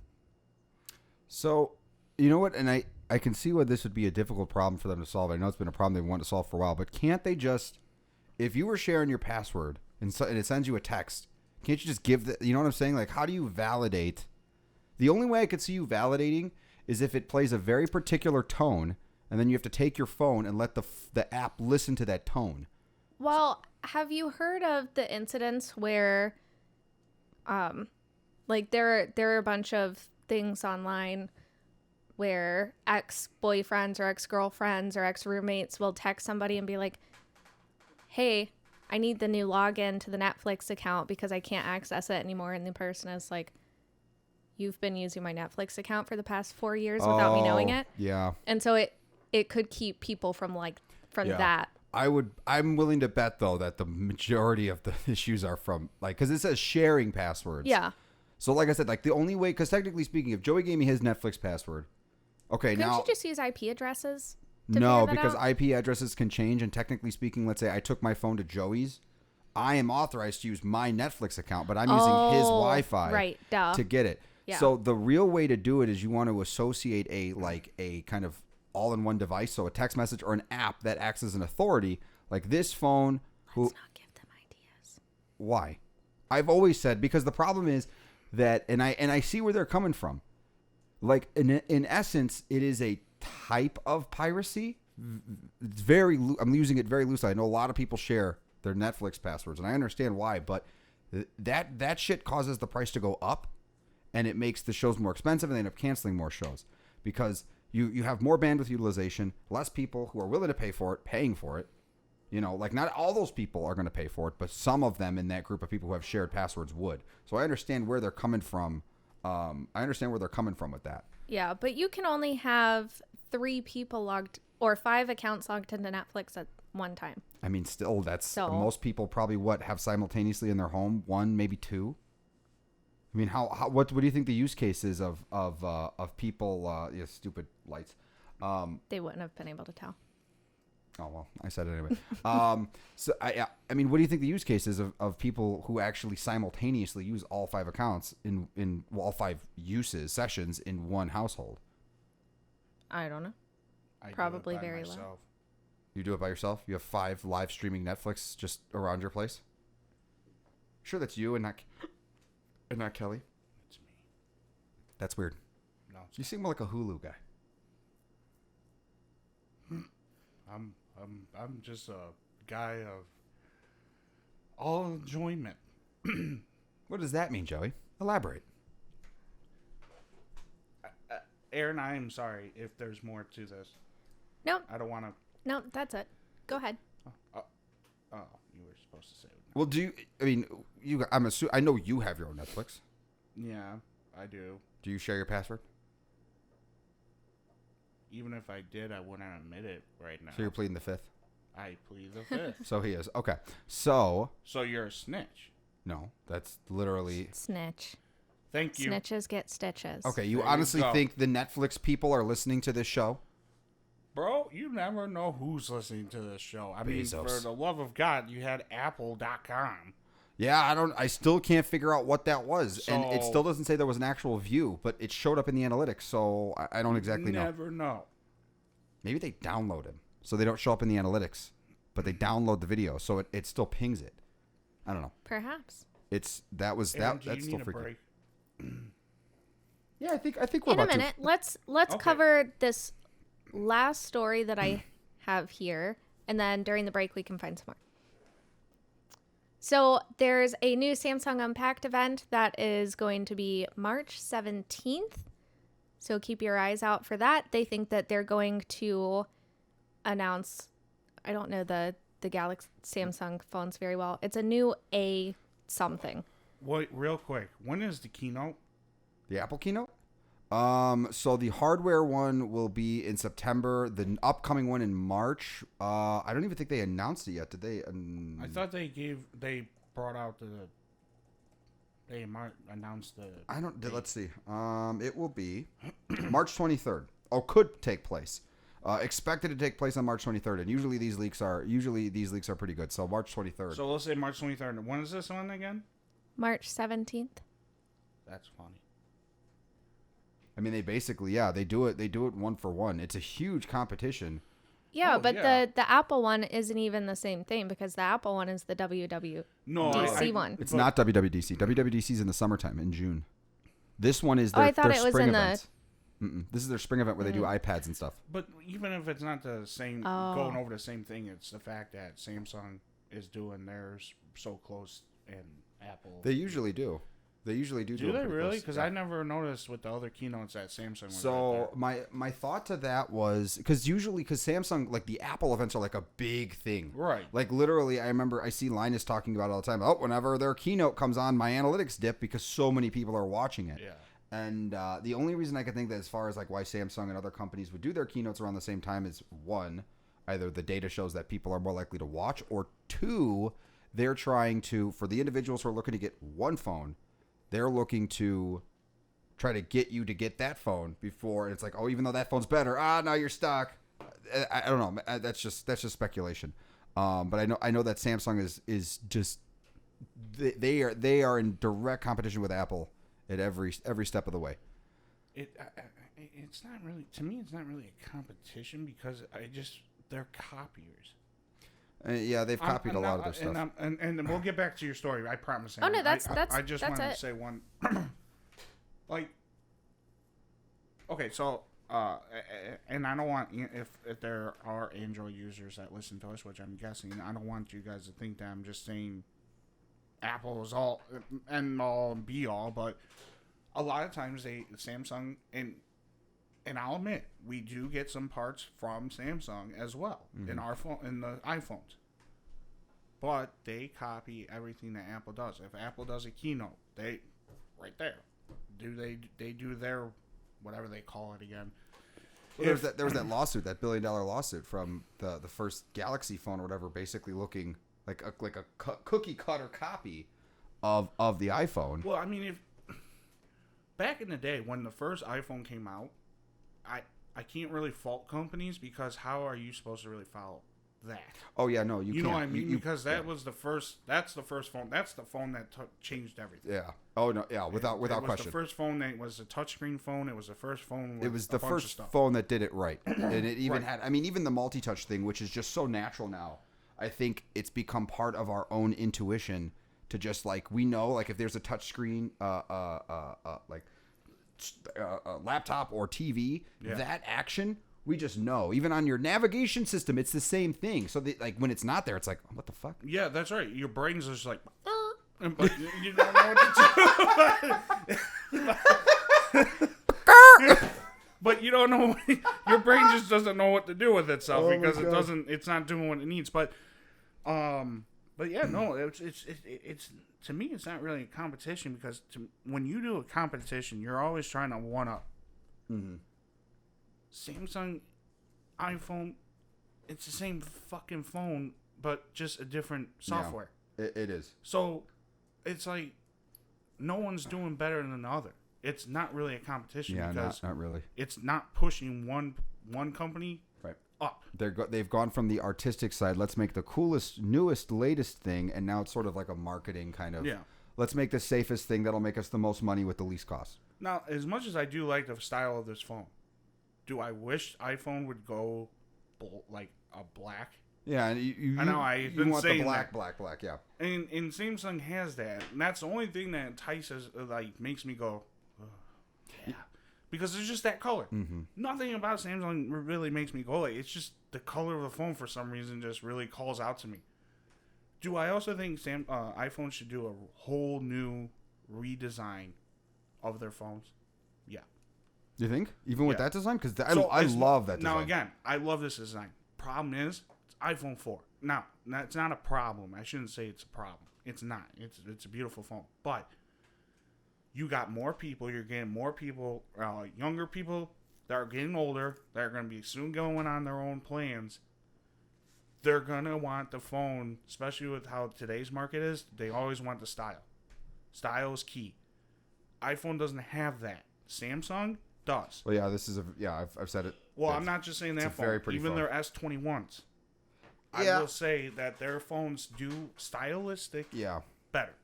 So, you know what? And I can see why this would be a difficult problem for them to solve. I know it's been a problem they want to solve for a while, but can't they just, if you were sharing your password and it sends you a text, can't you just give the, you know what I'm saying? Like, how do you validate? The only way I could see you validating is if it plays a very particular tone, and then you have to take your phone and let the app listen to that tone. Well, have you heard of the incidents where, like there are a bunch of things online where ex-boyfriends or ex-girlfriends or ex-roommates will text somebody and be like, hey, I need the new login to the Netflix account because I can't access it anymore. And the person is like, you've been using my Netflix account for the past 4 years without me knowing it. Yeah. And so it could keep people from Yeah. that. I'm willing to bet though that the majority of the issues are from because it says sharing passwords. Yeah. So like I said, like the only way, because technically speaking, if Joey gave me his Netflix password, okay, Couldn't now you just use IP addresses? to no, figure that because out? IP addresses can change, and technically speaking, let's say I took my phone to Joey's, I am authorized to use my Netflix account, but I'm using his Wi-Fi right, duh. to get it. Yeah. So the real way to do it is you want to associate a kind of all-in-one device, so a text message or an app that acts as an authority, like this phone. Let's not give them ideas. Why? I've always said, because the problem is that, and I see where they're coming from. Like in essence, it is a type of piracy it's I'm using it very loosely. I know a lot of people share their Netflix passwords, and I understand why, but that shit causes the price to go up, and it makes the shows more expensive, and they end up canceling more shows because you have more bandwidth utilization, less people who are willing to pay for it, paying for it. You know, like not all those people are going to pay for it, but some of them in that group of people who have shared passwords would. So I understand where they're coming from. With that. Yeah, but you can only have 3 people logged or 5 accounts logged into Netflix at one time. I mean, still, that's So, most people probably have simultaneously in their home 1, maybe 2. I mean, what do you think the use case is of people? Stupid lights. They wouldn't have been able to tell. Oh, well, I said it anyway. So I mean, what do you think the use case is of people who actually simultaneously use all 5 accounts in all 5 sessions in one household? I don't know. I Probably do it by very myself. low. You do it by yourself? You have 5 live streaming Netflix just around your place? Sure, that's you and not Kelly. It's me. That's weird. No, You seem more like a Hulu guy. I'm just a guy of all enjoyment. What does that mean, Joey? Elaborate. Aaron, I am sorry if there's more to this. Nope. I don't want to. Nope, that's it. Go ahead. Oh, you were supposed to say it. Well, I know you have your own Netflix. Yeah, I do. Do you share your password? Even if I did, I wouldn't admit it right now. So you're pleading the 5th? I plead the 5th. So he is. Okay. So, So you're a snitch. no, that's literally... Snitch. Thank you. Snitches get stitches. Okay, you There you honestly go. think the Netflix people are listening to this show? Bro, you never know who's listening to this show. I mean, Bezos. for the love of God, you had Apple.com. Yeah, I still can't figure out what that was. And it So- still doesn't say there was an actual view, but it showed up in the analytics, so I don't exactly know. Never know. Maybe they download them, so they don't show up in the analytics, but they download the video, so it still pings it. I don't know. Perhaps. Aaron, That's do you still need a freaking. break? Yeah, I think we're In a about minute, to. let's Okay. cover this last story that I have here, and then during the break we can find some more. So there's a new Samsung Unpacked event that is going to be March 17th. So keep your eyes out for that. They think that they're going to announce, I don't know the Galaxy Samsung phones very well. It's a new A something. Wait, real quick. When is the keynote? The Apple Keynote? So the hardware one will be in September. The upcoming one in March. I don't even think they announced it yet. Did they? I thought they brought out they might announce the. I don't. Let's see. It will be March 23rd. Oh, could take place. Expected to take place on March 23rd, and usually these leaks are pretty good. So March 23rd. So let's say March 23rd. When is this one again? March 17th. That's funny. I mean, they basically, they do it 1 for 1. It's a huge competition. Yeah, Oh, but yeah. the Apple one isn't even the same thing because the Apple one is the No, DC one. It's not WWDC. WWDC is in the summertime in June. This one is their, I thought their it was spring in the- event. This is their spring event where they do iPads and stuff. But even if it's not the same, Oh. going over the same thing, it's the fact that Samsung is doing theirs so close and Apple. They usually do. They usually do. do them they pretty really? close. Because Yeah. I never noticed with the other keynotes that Samsung was So right my thought to that was because Samsung, like the Apple events are like a big thing. there. Right. Like literally, I remember I see Linus talking about it all the time. Oh, whenever their keynote comes on, my analytics dip because so many people are watching it. Yeah. And the only reason I can think that as far as like why Samsung and other companies would do their keynotes around the same time is one, either the data shows that people are more likely to watch, or two, they're trying to, for the individuals who are looking to get one phone, they're looking to try to get you to get that phone before, and it's like, oh, even though that phone's better, now you're stuck. I don't know. That's just speculation. But I know that Samsung is just they are in direct competition with Apple at every step of the way. It's not really, to me, it's not really a competition because they're copiers. Yeah, they've copied a lot of their stuff. And we'll get back to your story. I promise. Oh, no, Aaron. I just that's wanted it. to say one. Like, okay, so and I don't want, if there are Android users that listen to us, which I'm guessing, I don't want you guys to think that I'm just saying Apple is all and all and be all, but a lot of times Samsung and I'll admit we do get some parts from Samsung as well in the iPhones, but they copy everything that Apple does. If Apple does a keynote, they right there they do their whatever they call it again. Well, there was that lawsuit, that $1 billion lawsuit from the first Galaxy phone or whatever, basically looking like a cookie cutter copy of the iPhone. Well, I mean, if back in the day when the first iPhone came out, I can't really fault companies because how are you supposed to really follow that? Oh yeah, no, you can't. Know what I mean? Because that was the first. That's the first phone. That's the phone that changed everything. Yeah. Oh no. Yeah. Without question. It was the first phone that was a touchscreen phone. It was the first phone. With it was the first phone that did it right, and it even had. I mean, even the multi-touch thing, which is just so natural now. I think it's become part of our own intuition to just like we know like if there's a touch screen, like a laptop or TV, that action. We just know. Even on your navigation system, it's the same thing. So, like, when it's not there, it's like, what the fuck? Yeah, that's right. Your brain's just like, but you don't know what to do. But you don't know. Your brain just doesn't know what to do with itself because it doesn't. It's not doing what it needs. But yeah, no. It's to me, it's not really a competition because when you do a competition, you're always trying to one up. Mm-hmm. Samsung, iPhone, it's the same fucking phone, but just a different software. Yeah, it is. So, it's like, no one's doing better than the other. It's not really a competition because not really. It's not pushing one company up. They've gone from the artistic side, let's make the coolest, newest, latest thing, and now it's sort of like a marketing kind of, let's make the safest thing that'll make us the most money with the least cost. Now, as much as I do like the style of this phone, do I wish iPhone would go like a black? Yeah, and I know I've been want saying the black, yeah. And Samsung has that, and that's the only thing that entices, like, makes me go, yeah, because it's just that color. Mm-hmm. Nothing about Samsung really makes me go like. It's just the color of the phone for some reason just really calls out to me. Do I also think iPhone should do a whole new redesign of their phones? Yeah. You think? Even with that design? Because I love that design. Now, again, I love this design. Problem is, it's iPhone 4. Now, that's not a problem. I shouldn't say it's a problem. It's not. It's a beautiful phone. But you got more people. You're getting more people, younger people that are getting older, that are going to be soon going on their own plans. They're going to want the phone, especially with how today's market is, they always want the style. Style is key. iPhone doesn't have that. Samsung does. Well, yeah, I've said it. Well, I'm not just saying that phone. Very pretty even phone. Their S21s. I will say that their phones do stylistic better.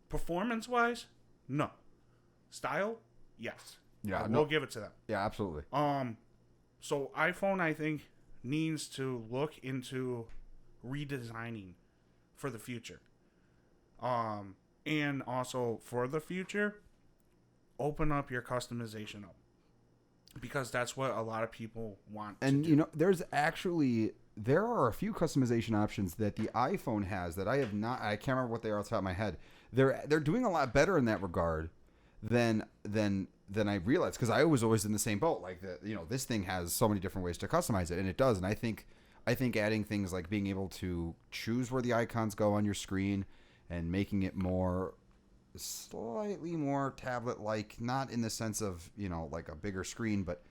Performance-wise, no. Style, yes. Yeah, we'll give it to them. Yeah, absolutely. So iPhone, I think, needs to look into redesigning for the future. And also for the future, open up your customization up. Because that's what a lot of people want and to do. There are a few customization options that the iPhone has that I have not. I can't remember what they are off the top of my head. They're doing a lot better in that regard than I realized, because I was always in the same boat. Like this thing has so many different ways to customize it, and it does. And I think adding things like being able to choose where the icons go on your screen and making it slightly more tablet-like, not in the sense of like a bigger screen, but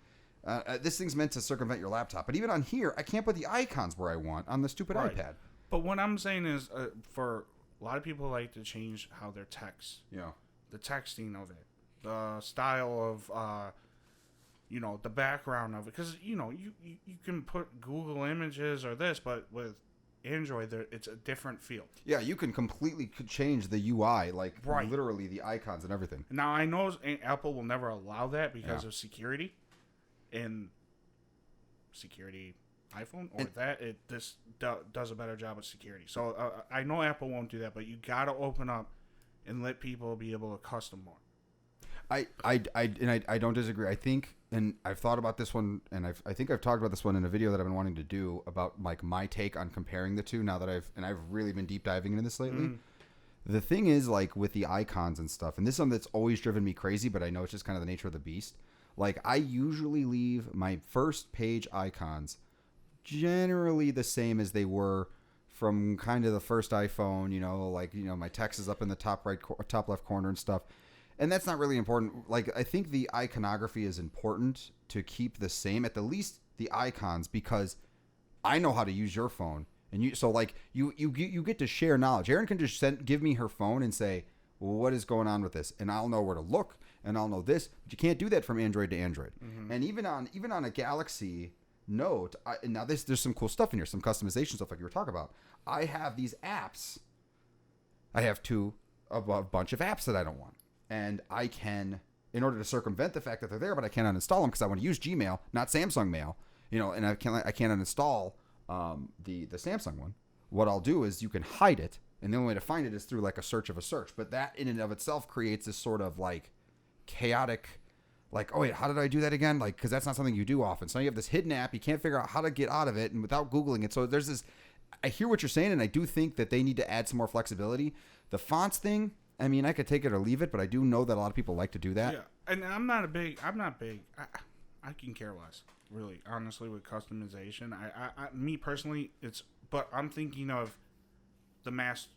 this thing's meant to circumvent your laptop. But even on here, I can't put the icons where I want on the stupid iPad. But what I'm saying is, for a lot of people like to change how their text, the texting of it, the style of, the background of it, because you can put Google Images or this, but with Android, it's a different feel. Yeah, you can completely change the UI, like literally the icons and everything. Now, I know Apple will never allow that because of security and security iPhone, or this does a better job with security. So I know Apple won't do that, but you got to open up and let people be able to custom more. I don't disagree. I think and I've thought about this one, and I think I've talked about this one in a video that I've been wanting to do about like my take on comparing the two. Now that I've really been deep diving into this lately. The thing is, like with the icons and stuff, and this is something that's always driven me crazy, but I know it's just kind of the nature of the beast. Like I usually leave my first page icons generally the same as they were from kind of the first iPhone. You know, like my text is up in the top left corner and stuff. And that's not really important. Like, I think the iconography is important to keep the same, at the least the icons, because I know how to use your phone. And you get to share knowledge. Erin can just give me her phone and say, well, what is going on with this? And I'll know where to look, and I'll know this. But you can't do that from Android to Android. Mm-hmm. And even on a Galaxy Note, now there's some cool stuff in here, some customization stuff like you were talking about. I have these apps. I have a bunch of apps that I don't want. And I can, in order to circumvent the fact that they're there, but I can't uninstall them because I want to use Gmail, not Samsung Mail. And I can't uninstall the Samsung one. What I'll do is you can hide it, and the only way to find it is through like a search of a search. But that in and of itself creates this sort of like chaotic, like, oh wait, how did I do that again? Like, because that's not something you do often. So now you have this hidden app, you can't figure out how to get out of it, and without Googling it. So there's this. I hear what you're saying, and I do think that they need to add some more flexibility. The fonts thing. I mean, I could take it or leave it, but I do know that a lot of people like to do that. Yeah, and I'm not big. I can care less, really, honestly, with customization. Me personally, but I'm thinking of the masses,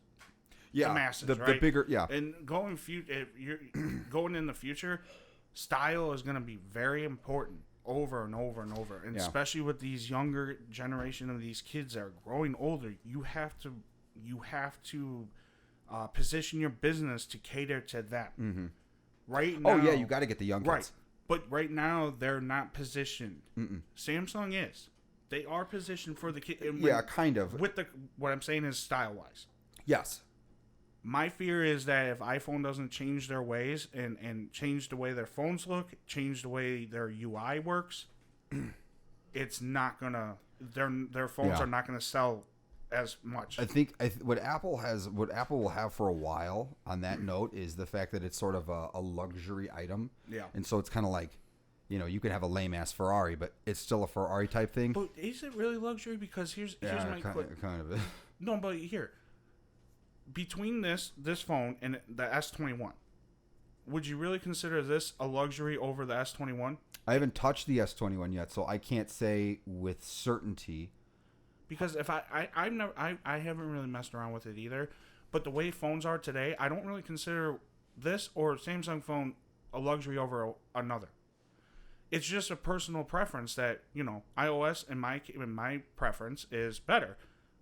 right? The bigger, yeah. And if you're going in the future, style is going to be very important over and over and over, and especially with these younger generation of these kids that are growing older, you have to. Position your business to cater to them. Mm-hmm. Right now. Oh yeah, you got to get the young kids. Right, but right now they're not positioned. Mm-mm. Samsung is. They are positioned for the kid. Yeah, kind of. What I'm saying is style wise. Yes. My fear is that if iPhone doesn't change their ways and change the way their phones look, change the way their UI works, it's not gonna. Their phones are not gonna sell as much. I think what Apple will have for a while on that note is the fact that it's sort of a luxury item. Yeah. And so it's kind of like, you could have a lame ass Ferrari, but it's still a Ferrari type thing. But is it really luxury? Because here's my kind of it. No, but here, between this phone and the S21, would you really consider this a luxury over the S21? I haven't touched the S21 yet, so I can't say with certainty. Because if I haven't really messed around with it either, but the way phones are today, I don't really consider this or Samsung phone a luxury over another. It's just a personal preference that iOS in my preference is better,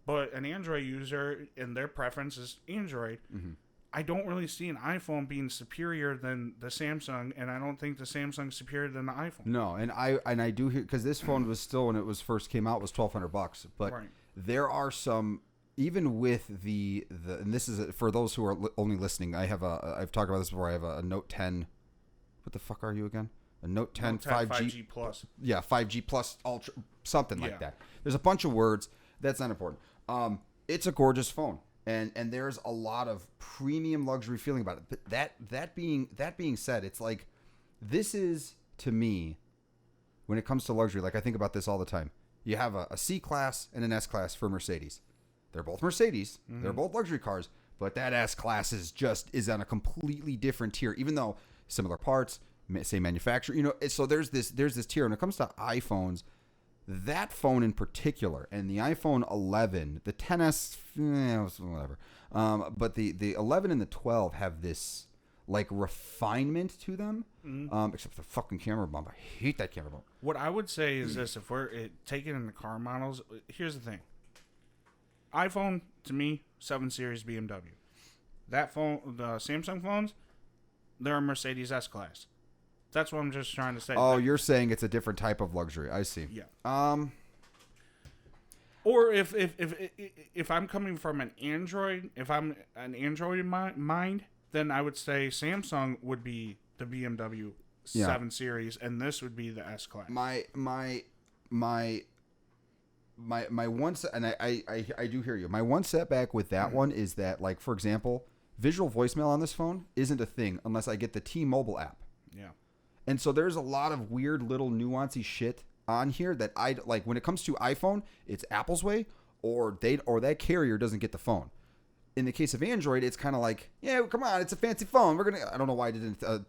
but an Android user in their preference is Android. Mm-hmm. I don't really see an iPhone being superior than the Samsung, and I don't think the Samsung's superior than the iPhone. No, and I do hear, because this phone was still, when it was first came out, was $1,200, but there are some, even with the and this is for those who are only listening. I've talked about this before. I have a Note 10. What the fuck are you again? A Note 10 5G Plus. Yeah, 5G Plus Ultra, something like that. There's a bunch of words. That's not important. It's a gorgeous phone. And there's a lot of premium luxury feeling about it. But that being said, it's like, this is, to me, when it comes to luxury, like I think about this all the time. You have a C-Class and an S-Class for Mercedes. They're both Mercedes. Mm-hmm. They're both luxury cars. But that S-Class is on a completely different tier, even though similar parts, same manufacturer. So there's this tier. When it comes to iPhones, that phone in particular, and the iPhone 11, the 10s, whatever. But the 11 and the 12 have this like refinement to them. Mm-hmm. Except for the fucking camera bump. I hate that camera bump. What I would say is this: if we're taking in the car models, here's the thing. iPhone to me, 7 Series BMW. That phone, the Samsung phones, they're a Mercedes S-Class. That's what I'm just trying to say. Oh, you're saying it's a different type of luxury. I see. Yeah. Or if I'm coming from an Android, if I'm an Android in my mind, then I would say Samsung would be the BMW 7 Series, and this would be the S-Class. My one and I do hear you. My one setback with that one is that, like, for example, visual voicemail on this phone isn't a thing unless I get the T-Mobile app. Yeah. And so there's a lot of weird little nuancy shit on here that I like. When it comes to iPhone, it's Apple's way, or that carrier doesn't get the phone. In the case of Android, it's kind of like, yeah, come on, it's a fancy phone. We're gonna. I don't know why I did a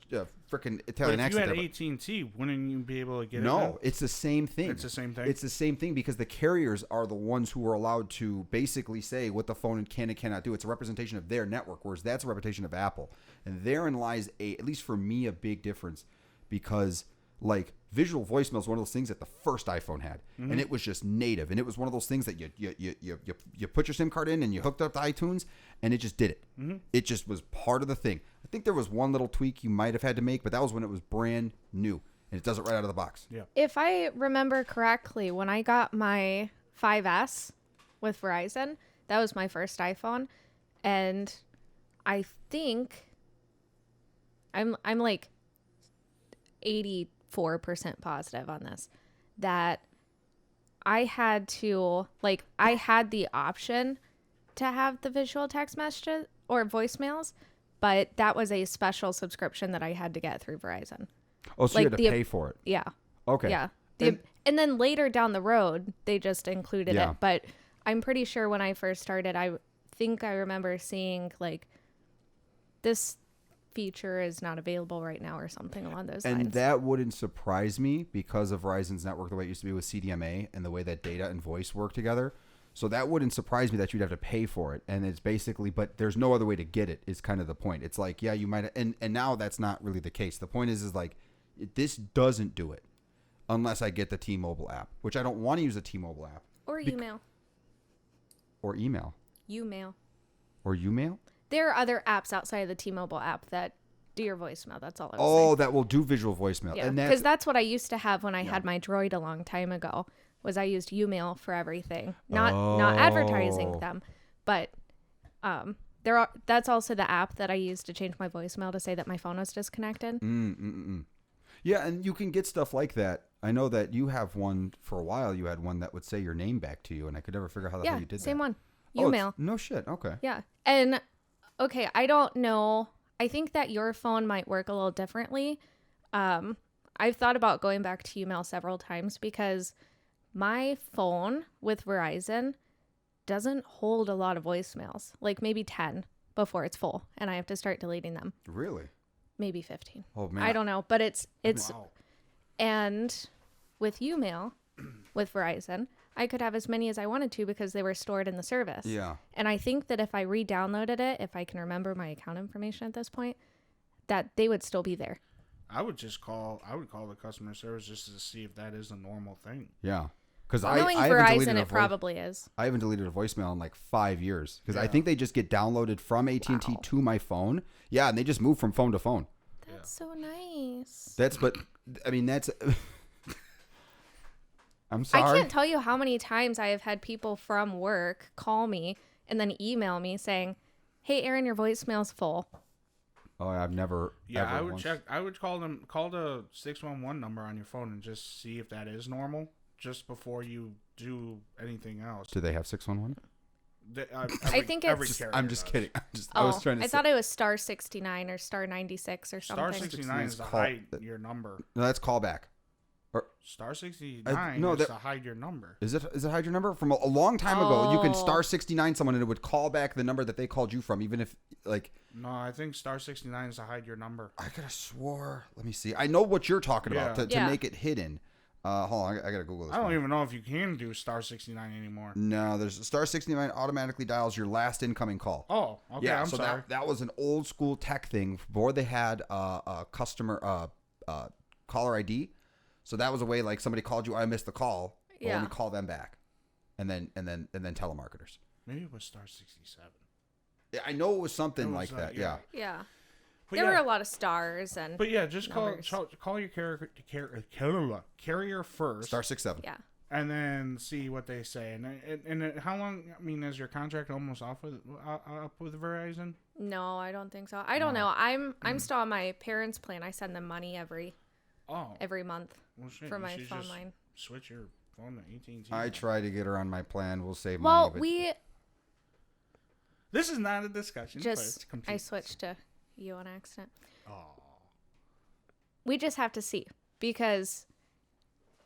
freaking Italian But if you accent. had AT&T, wouldn't you be able to get it? No, it's the same thing. It's the same thing? It's the same thing because the carriers are the ones who are allowed to basically say what the phone can and cannot do. It's a representation of their network, whereas that's a representation of Apple. And therein lies at least for me, a big difference because like visual voicemail is one of those things that the first iPhone had, and it was just native, and it was one of those things that you put your SIM card in and you hooked up to iTunes, and it just did it. It just was part of the thing. I think there was one little tweak you might have had to make, but that was when it was brand new, and it does it right out of the box. Yeah. If I remember correctly, when I got my 5S with Verizon, that was my first iPhone, and I think I'm like 84% positive on this, that I had to, like, I had the option to have the visual text messages or voicemails, but that was a special subscription that I had to get through Verizon. Oh, so Like you had to pay for it. Yeah. Okay. Yeah. And- And then later down the road, they just included Yeah. it. But I'm pretty sure when I first started, I think I remember seeing, like, this feature is not available right now or something along those And lines. that wouldn't surprise me because of Verizon's network, the way it used to be with CDMA and the way that data and voice work together. So that wouldn't surprise me that you'd have to pay for it. And it's basically, but there's no other way to get it is kind of the point. It's like, yeah, you might, and now that's not really the case. The point is like, this doesn't do it unless I get the T-Mobile app, which I don't want to use the T-Mobile app. Or email. Or email. Umail. Or Umail? There are other apps outside of the T-Mobile app that do your voicemail. That's all I was Oh, saying. that will do visual voicemail. Yeah, And because that's what I used to have when I had my Droid a long time ago. Was I used Umail for everything, not advertising them, but that's also the app that I used to change my voicemail to say that my phone was disconnected. Yeah, and you can get stuff like that. I know that you have one for a while. You had one that would say your name back to you, and I could never figure out how the hell you did same that. one. Oh, Umail. no shit. Okay. Yeah, and okay, I don't know. I think that your phone might work a little differently. I've thought about going back to Umail several times because my phone with Verizon doesn't hold a lot of voicemails, like maybe 10 before it's full, and I have to start deleting them. Really? Maybe 15. Oh man. I don't know, but it's Wow. and with Umail, with Verizon, I could have as many as I wanted to because they were stored in the service. Yeah. And I think that if I re-downloaded it, if I can remember my account information at this point, that they would still be there. I would call the customer service just to see if that is a normal thing. Yeah. Because Knowing I haven't Verizon, deleted it probably is. I haven't deleted a voicemail in like 5 years because I think they just get downloaded from AT&T to my phone. Yeah, and they just move from phone to phone. That's so nice. I'm sorry. I can't tell you how many times I have had people from work call me and then email me saying, "Hey, Erin, your voicemail's full." Oh, I've never. Yeah, ever I would once. check. I would call the 611 number on your phone and just see if that is normal, just before you do anything else. Do they have 611? I think it's- I'm just does. kidding. I was trying to. I thought it was star 69 or star 96 or something. Star 69 is to call- hide your number. No, that's callback. Star 69 no, is that- to hide your number. Is it hide your number? From a long time ago, you can Oh. star 69 someone and it would call back the number that they called you from, even if like. No, I think star 69 is to hide your number. I could have swore. Let me see. I know what you're talking about Yeah. to Yeah. make it hidden. Hold on, I gotta Google this. I don't one. even know if you can do star 69 anymore. No, there's star 69 automatically dials your last incoming call. Oh, okay. Yeah, I'm so sorry. that was an old school tech thing before they had a customer caller ID. So that was a way like somebody called you, I missed the call. Well, Yeah. let me call them back, and then telemarketers. Maybe it was star 67. Yeah, I know it was something It was, like that. Yeah. Yeah. But There yeah, were a lot of stars and But yeah, just numbers. call your carrier first, Star 67. yeah. and then see what they say. And how long? I mean, is your contract almost up with Verizon? No, I don't think so. I don't know. I'm still on my parents' plan. I send them money every month Well, shit, for you my should phone just line. Switch your phone to AT&T. I tried to get her on my plan. We'll save Well, money. But This is not a discussion. but it's I complete. switched to you on accident. Oh. we just have to see, because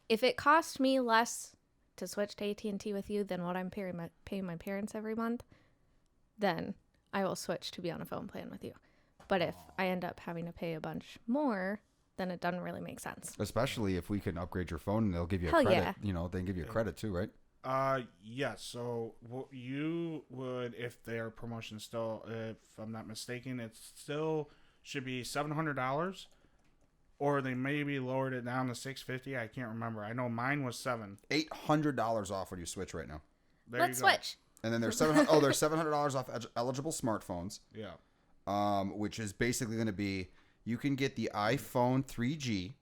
if it costs me less to switch to AT&T with you than what I'm paying my parents every month, then I will switch to be on a phone plan with you. But if I end up having to pay a bunch more, then it doesn't really make sense. Especially if we can upgrade your phone and they'll give you a Hell credit. yeah. You know, they can give you a credit too, right? Yes. So what you would, if their promotion still, if I'm not mistaken, it still should be $700, or they maybe lowered it down to $650. I can't remember. I know mine was $800 off when you switch right now. Let's switch. And then there's there's $700 off eligible smartphones. Yeah. Which is basically going to be, you can get the iPhone 3G.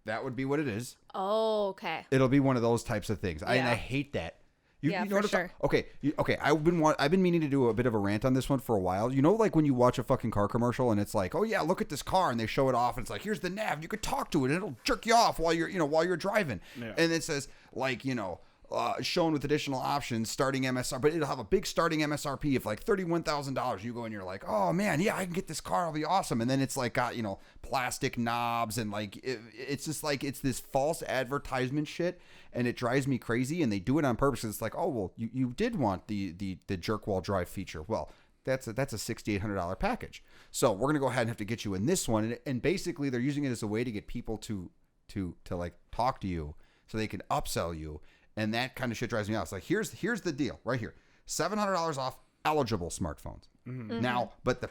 That would be what it is. Oh, okay. It'll be one of those types of things. Yeah. I hate that. You know for what sure. Okay. I've been meaning to do a bit of a rant on this one for a while. You know, like when you watch a fucking car commercial and it's like, oh yeah, look at this car, and they show it off and it's like, here's the nav. You could talk to it and it'll jerk you off while you're driving. Yeah. And it says like, shown with additional options, starting MSR, but it'll have a big starting MSRP of like $31,000. You go and you're like, oh man, yeah, I can get this car. It'll be awesome. And then it's like got, plastic knobs and like, it's just like, it's this false advertisement shit, and it drives me crazy. And they do it on purpose. It's like, oh, well, you did want the jerk wall drive feature. Well, that's a $6,800 package. So we're going to go ahead and have to get you in this one. And basically they're using it as a way to get people to like talk to you so they can upsell you. And that kind of shit drives me out. It's like, here's the deal right here. $700 off eligible smartphones. Mm-hmm. Now, but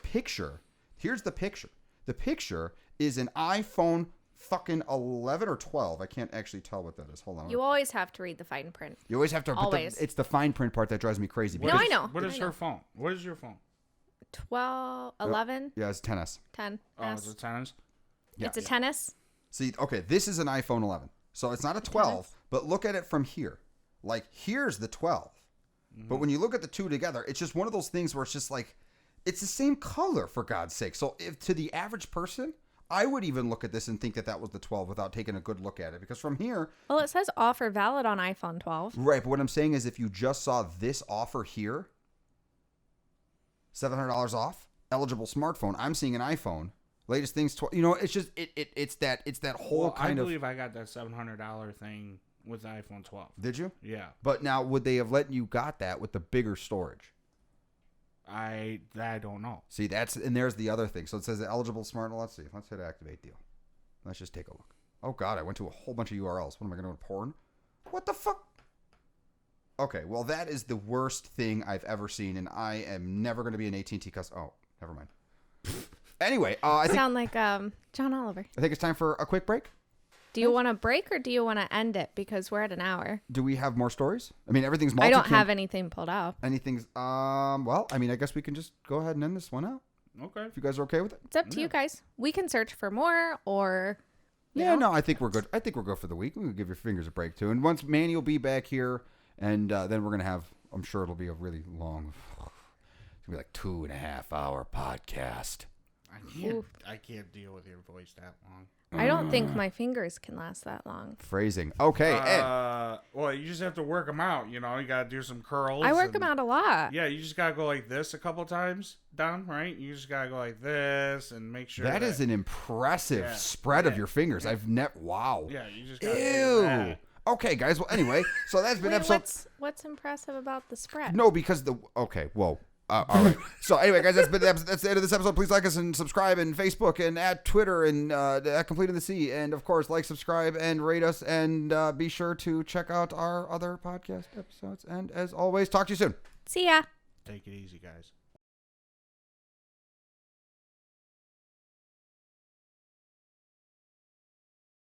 here's the picture. The picture is an iPhone fucking 11 or 12. I can't actually tell what that is. Hold on. You always have to read the fine print. You always have to. Always. It's the fine print part that drives me crazy. No, I know. What is her phone? What is your phone? 12, 11? Yeah, it's 10S. 10. Oh, it's a 10s? Yeah. It's a 10S. See, okay, this is an iPhone 11. So it's not a 12, but look at it from here. Like, here's the 12. Mm-hmm. But when you look at the two together, it's just one of those things where it's just like, it's the same color, for God's sake. So if to the average person, I would even look at this and think that was the 12 without taking a good look at it. Because from here... Well, it says offer valid on iPhone 12. Right, but what I'm saying is if you just saw this offer here, $700 off, eligible smartphone, I'm seeing an iPhone. Latest things, it's just it's that whole kind of. I believe I got that $700 thing with the iPhone 12. Did you? Yeah. But now, would they have let you got that with the bigger storage? I don't know. See, there's the other thing. So it says eligible smart. Let's see. Let's hit activate deal. Let's just take a look. Oh God, I went to a whole bunch of URLs. What am I going to do? Porn? What the fuck? Okay, well that is the worst thing I've ever seen, and I am never going to be an AT&T customer. Oh, never mind. Anyway, I think... Sound like John Oliver. I think it's time for a quick break. Do you want to break or do you want to end it? Because we're at an hour. Do we have more stories? I mean, everything's I don't have anything pulled out. Anything's... well, I mean, I guess we can just go ahead and end this one out. Okay. If you guys are okay with it. It's up to you guys. We can search for more or... No, I think we're good. I think we're good for the week. We can give your fingers a break, too. And once Manny will be back here, and then we're going to have... I'm sure it'll be a really long... It's going to be like 2.5 hour podcast. I can't deal with your voice that long. I don't think my fingers can last that long. Phrasing. Okay. Well, you just have to work them out. You got to do some curls. I work them out a lot. Yeah, you just got to go like this a couple times down, right? You just got to go like this and make sure. That is an impressive spread of your fingers. I've never. Wow. Yeah, you just got to do that. Okay, guys. Well, anyway, so that's been episode. What's impressive about the spread? No, because whoa. All right. So anyway, guys, that's the end of this episode. Please like us and subscribe and Facebook and at Twitter and at Completing the Sea. And of course, like, subscribe, and rate us. And be sure to check out our other podcast episodes. And as always, talk to you soon. See ya. Take it easy, guys.